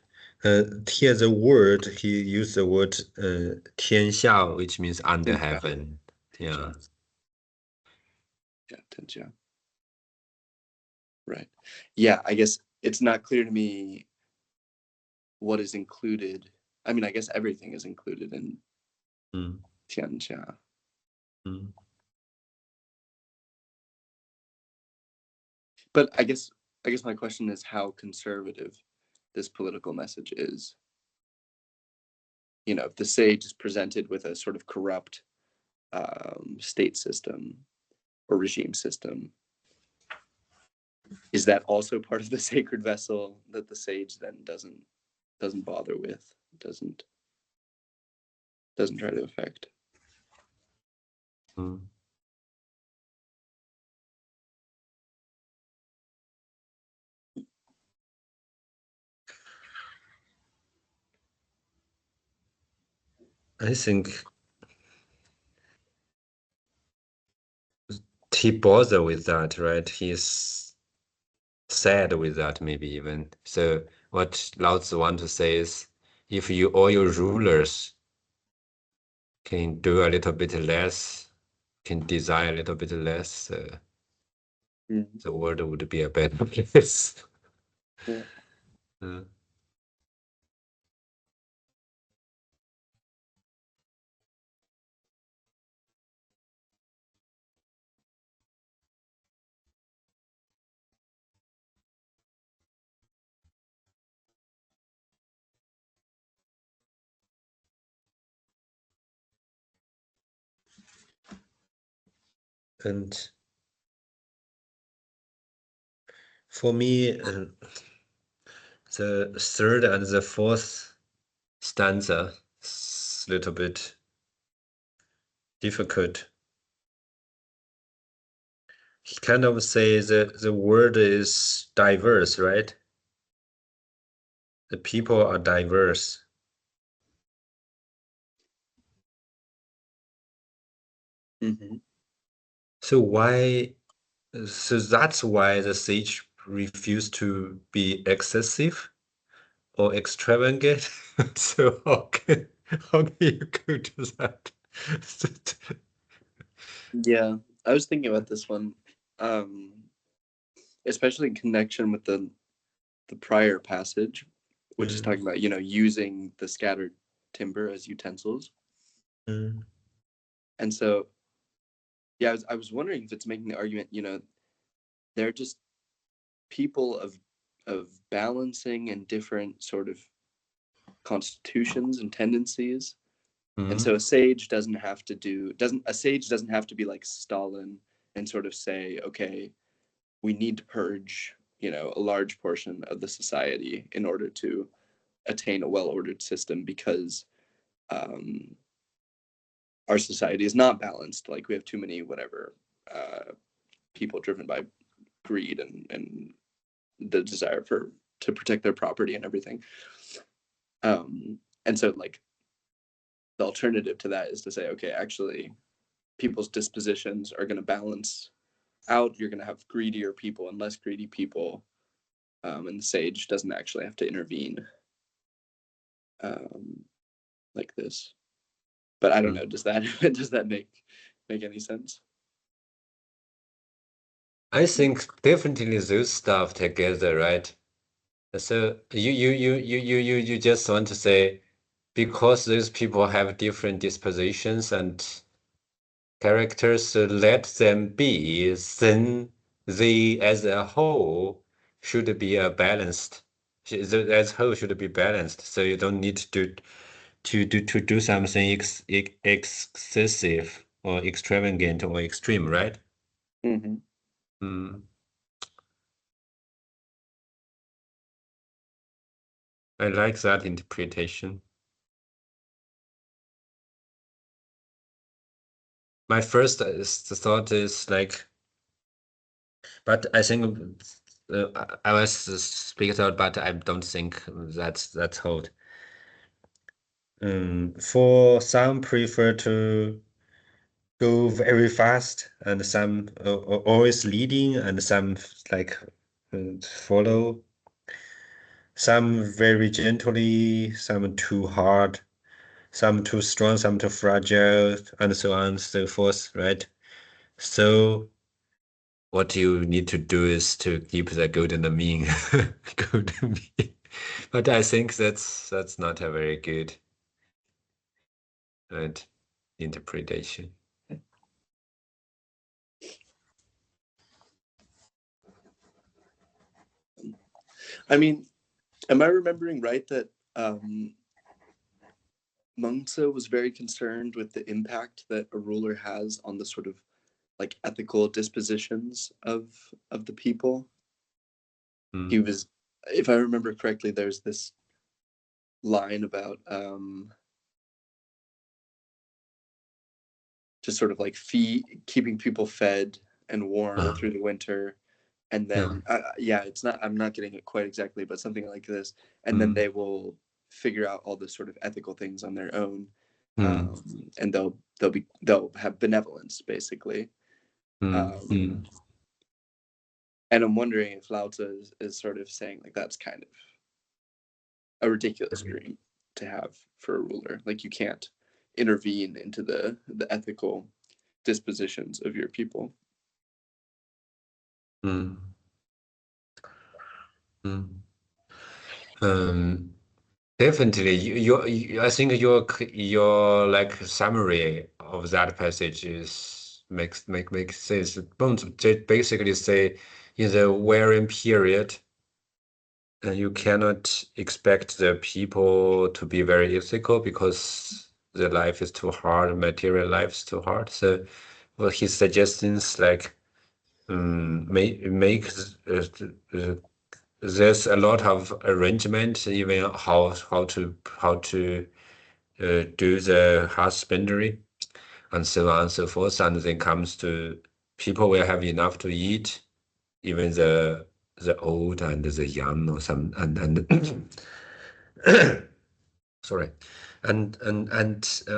here the word he used the word 天下, which means under Yeah. heaven. Yeah. Yeah, tenjia. Right. Yeah, I guess it's not clear to me what is included. I mean, I guess everything is included in tianjia. But I guess my question is how conservative this political message is. You know, if the sage is presented with a sort of corrupt state system or regime system, is that also part of the sacred vessel that the sage then doesn't bother with, doesn't try to affect? I think he bothered with that, right? He's sad with that, maybe even. So what Lao Tzu want to say is, if all your rulers can do a little bit less, can desire a little bit less, the world would be a better place. Yeah. And for me, the third and the fourth stanza is a little bit difficult. He kind of says that the world is diverse, right? The people are diverse. So that's why the sage refused to be excessive or extravagant. So how can you go to that? Yeah, I was thinking about this one, especially in connection with the prior passage, which is talking about, you know, using the scattered timber as utensils. And so, yeah, I was wondering if it's making the argument, they're just people of balancing and different sort of constitutions and tendencies. And so a sage doesn't have to be like Stalin and sort of say, okay, we need to purge, a large portion of the society in order to attain a well-ordered system, because our society is not balanced. Like, we have too many people driven by greed and the desire to protect their property and everything. And so, like, the alternative to that is to say, okay, actually, people's dispositions are going to balance out. You're going to have greedier people and less greedy people, and the sage doesn't actually have to intervene like this. But I don't know. Does that make any sense? I think definitely those stuff together, right? So you just want to say, because those people have different dispositions and characters, so let them be, then they as a whole should be balanced. As a whole should be balanced. So you don't need to do something excessive or extravagant or extreme, right? Mm-hmm. I like that interpretation. My first thought is like, but I think I was speaking out, but I don't think that's hold. For some prefer to go very fast, and some always leading, and some like follow. Some very gently, some too hard, some too strong, some too fragile, and so on and so forth, right? So what you need to do is to keep the golden mean. Golden mean. But I think that's not a very good interpretation. I mean, am I remembering right that Mengzi was very concerned with the impact that a ruler has on the sort of like ethical dispositions of the people? He was, if I remember correctly, there's this line about just sort of like keeping people fed and warm through the winter, and then I'm not getting it quite exactly, but something like this, and then they will figure out all the sort of ethical things on their own, and they'll have benevolence, basically. And I'm wondering if Laozi is sort of saying like that's kind of a ridiculous dream to have for a ruler. Like, you can't intervene into the ethical dispositions of your people. Definitely, I think your like summary of that passage makes sense. Bones basically say, in the wearing period, you cannot expect the people to be very ethical because the life is too hard, material life is too hard. So, what his suggestions like make there's a lot of arrangement, even how to do the husbandry and so on and so forth. And then comes to people will have enough to eat, even the old and the young, or some and sorry, and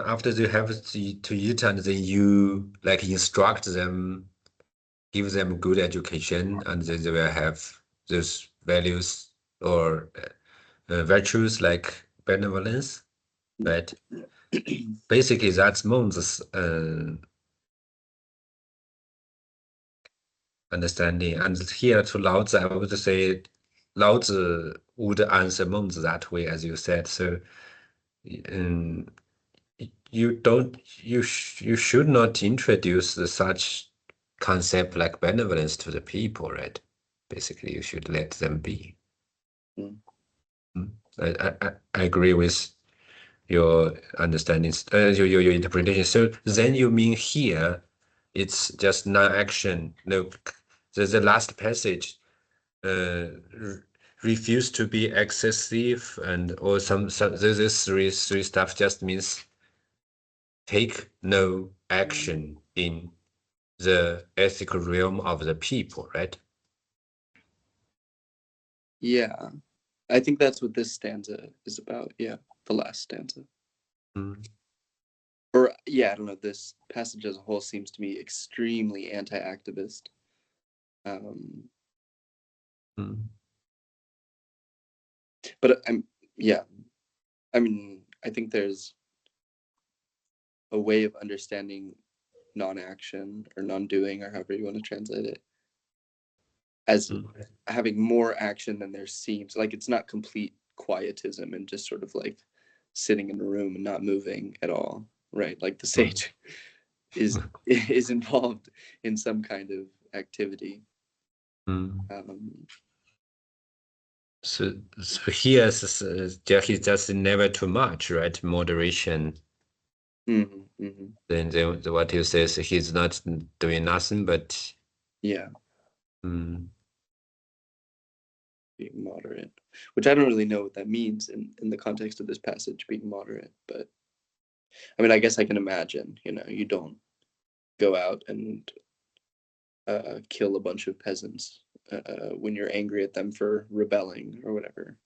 after they have to eat, and then you like instruct them, give them good education, and then they will have those values or virtues like benevolence, right? Basically, that's Mengzi's understanding. And here to Laozi, I would say Laozi would answer Mengzi that way, as you said. So you should not introduce such concept like benevolence to the people, right? Basically, you should let them be. Mm. I agree with your understanding, your interpretation. So then you mean here, it's just non-action. No, the last passage, refuse to be excessive, and or some this three stuff just means take no action in the ethical realm of the people, right? Yeah, I think that's what this stanza is about. Yeah, the last stanza. Mm. Or yeah, I don't know. This passage as a whole seems to me extremely anti-activist. Mm. But yeah, I mean, I think there's a way of understanding non-action or non-doing, or however you want to translate it, as Mm. having more action than there seems. Like it's not complete quietism and just sort of like sitting in a room and not moving at all, right? Like the sage is involved in some kind of activity. Mm. So here he's just never too much, right? Moderation. Then what you say is he's not doing nothing, but yeah, mm, being moderate, which I don't really know what that means in the context of this passage, being moderate. But I mean, I guess I can imagine, you don't go out and kill a bunch of peasants when you're angry at them for rebelling or whatever.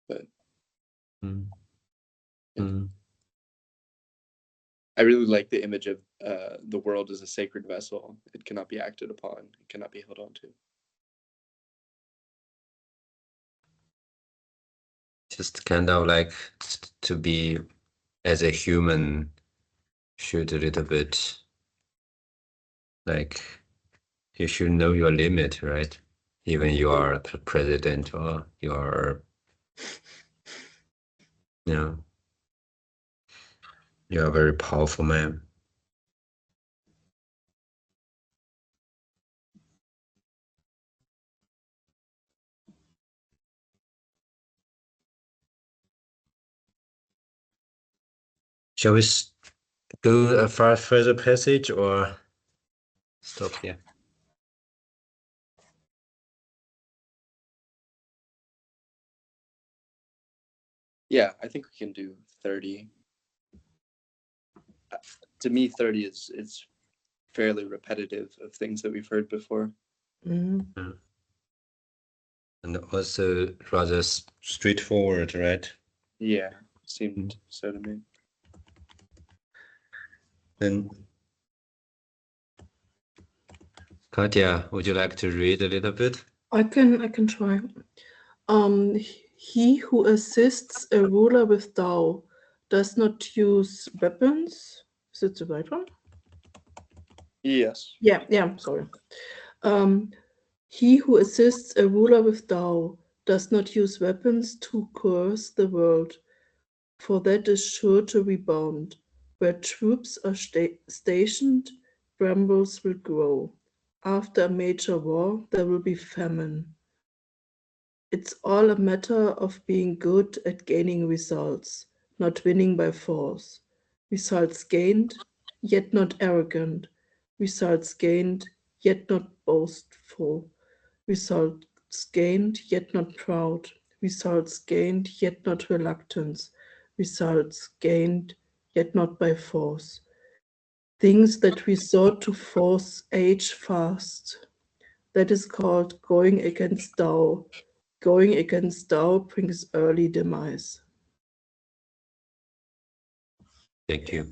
But mm, yeah. mm. I really like the image of the world as a sacred vessel. It cannot be acted upon. It cannot be held on to. Just kind of like to be as a human should a little bit like you should know your limit, right? Even you are the president or you are, you're a very powerful man. Shall we go a far further passage or stop here? Yeah, I think we can do 30. To me, 30 is fairly repetitive of things that we've heard before. Mm. And also rather straightforward, right? Yeah, seemed so to me. Then, Katya, would you like to read a little bit? I can try. He who assists a ruler with Tao does not use weapons. Is it the right one? Yes. Yeah, sorry. He who assists a ruler with Tao does not use weapons to coerce the world, for that is sure to rebound. Where troops are stationed, brambles will grow. After a major war, there will be famine. It's all a matter of being good at gaining results, not winning by force. Results gained, yet not arrogant. Results gained, yet not boastful. Results gained, yet not proud. Results gained, yet not reluctance. Results gained, yet not by force. Things that resort to force age fast. That is called going against Tao. Going against Tao brings early demise. Thank you.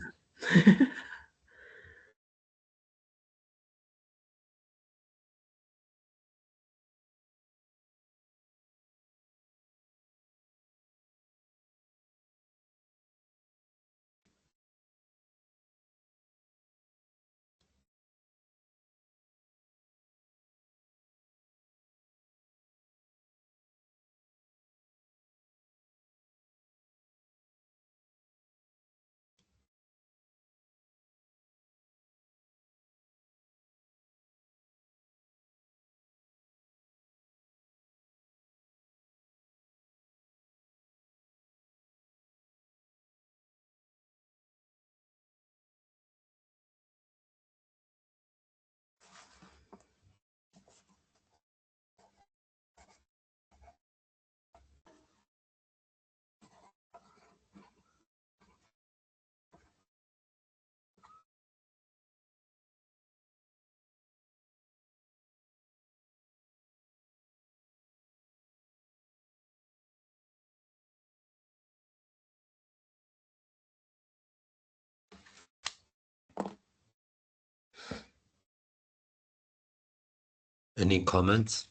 Any comments?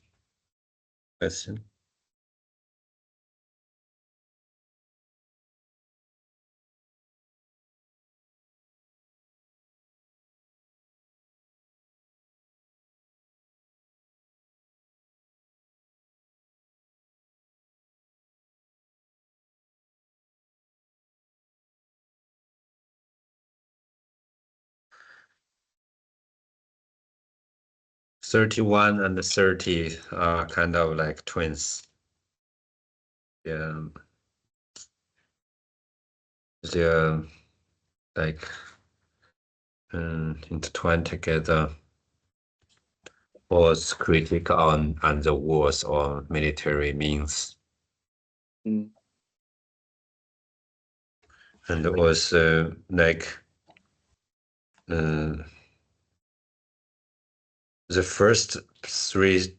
Question? "31 and 30 are kind of like twins. Yeah, they're like intertwined together. Was critic on the wars or military means, Mm. and also like the first three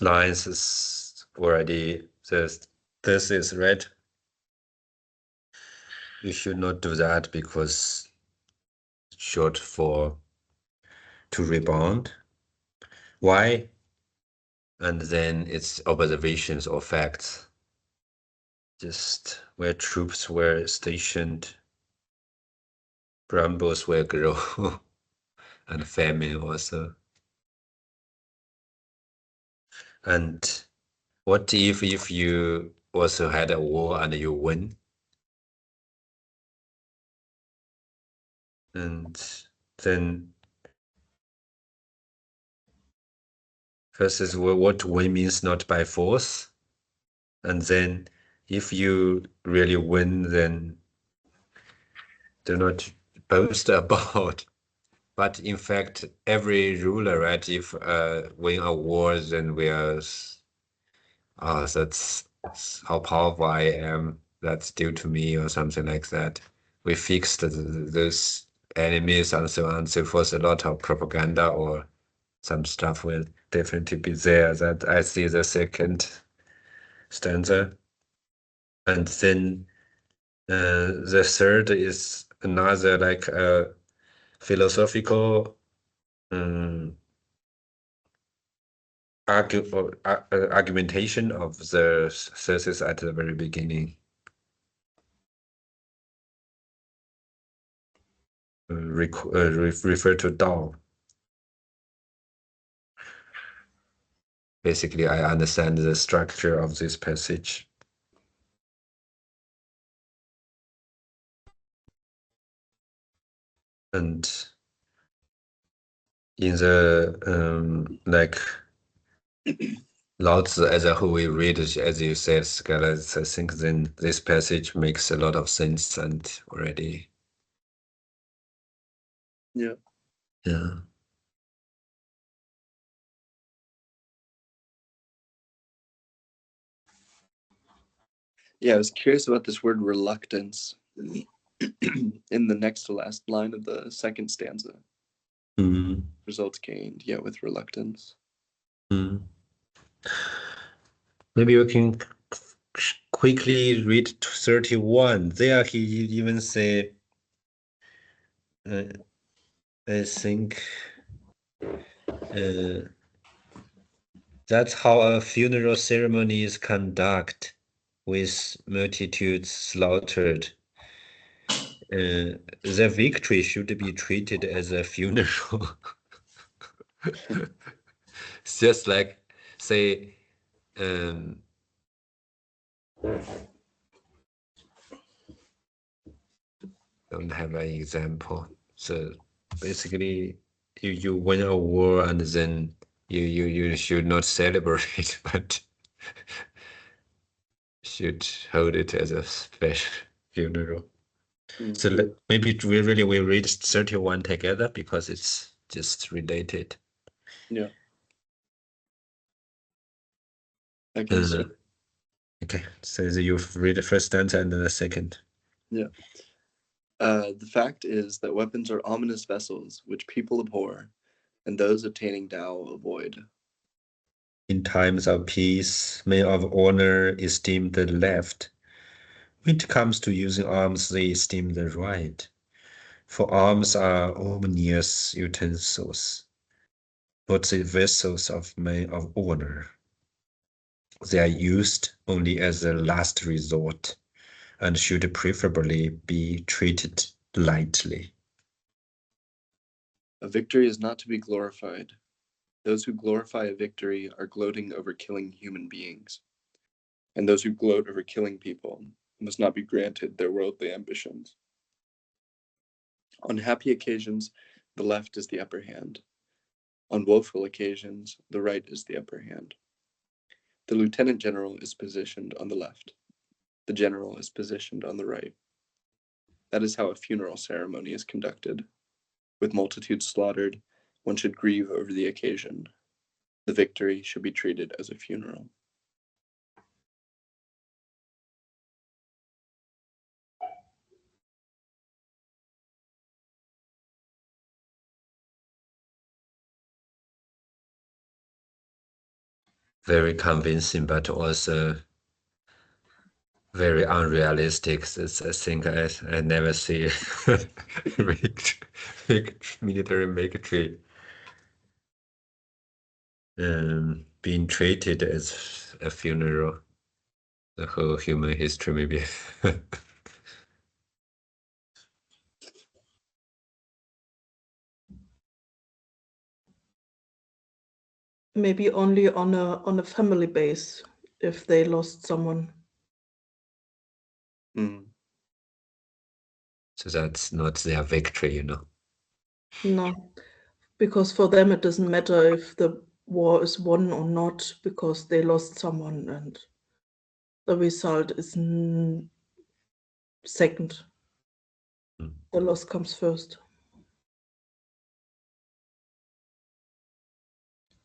lines is already this is red. You should not do that because it's short for to rebound. Why? And then it's observations or facts. Just where troops were stationed, brambles will grow, and famine also. And what if you also had a war and you win? And then first is what win means not by force. And then if you really win, then do not boast about. But in fact, every ruler, right, if win a war, then we are, that's how powerful I am. That's due to me or something like that. We fixed those enemies and so on and so forth. A lot of propaganda or some stuff will definitely be there. That I see the second stanza. And then the third is another like philosophical argumentation of the thesis at the very beginning. Refer to Tao. Basically, I understand the structure of this passage. And in the like Laozi as a whole, we read, as you said, scholars, I think then this passage makes a lot of sense and already. Yeah. Yeah. Yeah, I was curious about this word reluctance in the next to last line of the second stanza. Mm. Results gained, yeah, with reluctance. Mm. Maybe we can quickly read 31. There he even say, I think that's how a funeral ceremony is conducted, with multitudes slaughtered. The victory should be treated as a funeral. It's just like, say, don't have an example. So basically, you win a war and then you should not celebrate, but should hold it as a special funeral. So maybe we read 31 together because it's just related. Yeah. Okay, so okay, so you read the first stanza and then the second. yeah. The fact is that weapons are ominous vessels which people abhor, and those attaining Tao avoid. In times of peace, men of honor esteem the left. When it comes to using arms, they esteem the right. For arms are ominous utensils. but the vessels of men of honor. They are used only as a last resort and should preferably be treated lightly. A victory is not to be glorified. Those who glorify a victory are gloating over killing human beings, and those who gloat over killing people must not be granted their worldly ambitions. On happy occasions, the left is the upper hand. On woeful occasions, the right is the upper hand. The lieutenant general is positioned on the left. The general is positioned on the right. That is how a funeral ceremony is conducted. With multitudes slaughtered, one should grieve over the occasion. The victory should be treated as a funeral. Very convincing, but also very unrealistic. I think I never see military victory being treated as a funeral. The whole human history, maybe. Maybe only on a family base if they lost someone. So that's not their victory, you know. No, because for them it doesn't matter if the war is won or not, because they lost someone and the result is second. The loss comes first.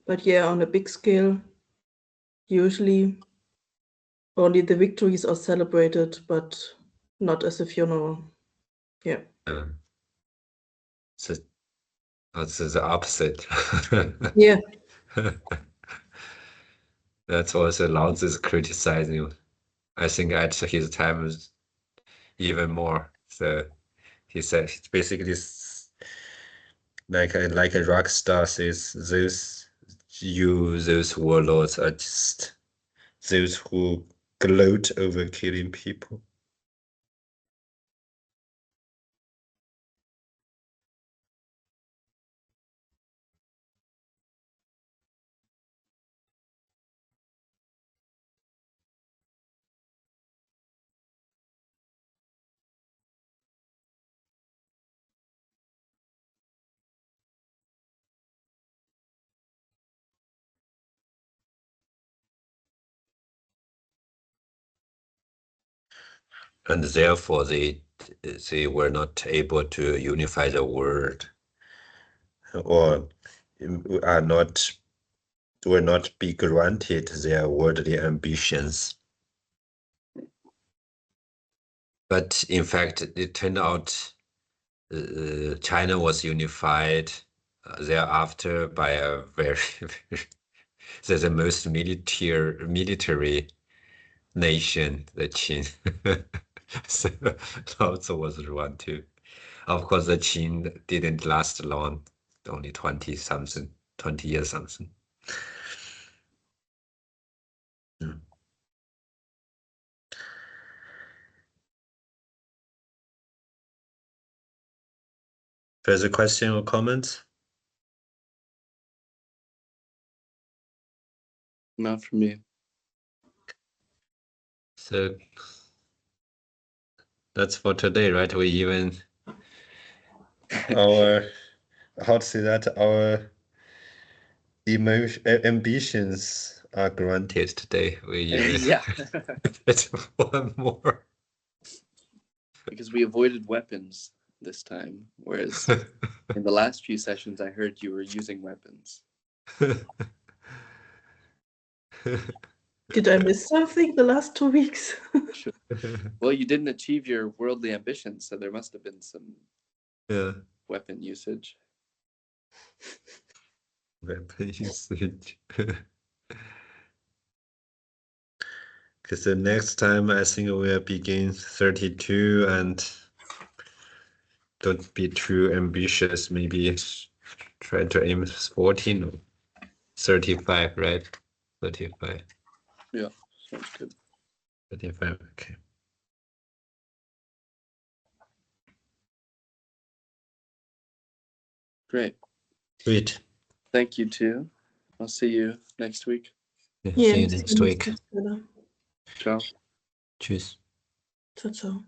But yeah, on a big scale, usually only the victories are celebrated, but not as a funeral. Yeah. So that's the opposite. Yeah. That's also Laozi is criticizing. I think at his time was even more. So he said basically like a rock star says those warlords are just those who gloat over killing people. And therefore they were not able to unify the world, or will not be granted their worldly ambitions. But in fact, it turned out China was unified thereafter by a very, the most military nation, the Qin. So Laozi was the one too. Of course, the Qin didn't last long, only 20 years something. Further question or comments? Not for me. So that's for today, right? We even our how to say that our ambitions are granted today. We even Yeah. it's one more. Because we avoided weapons this time, whereas in the last few sessions I heard you were using weapons. Did I miss something the last 2 weeks? Sure. Well, you didn't achieve your worldly ambitions, so there must have been some weapon usage. Weapon usage. Because the next time I think we'll begin 32 and don't be too ambitious. Maybe try to aim 14. 35, right? 35. Yeah, sounds good. 35, okay. Great. Sweet. Thank you too. I'll see you next week. See Yeah, you see next week. Together. Ciao. Tschüss. Ciao, ciao.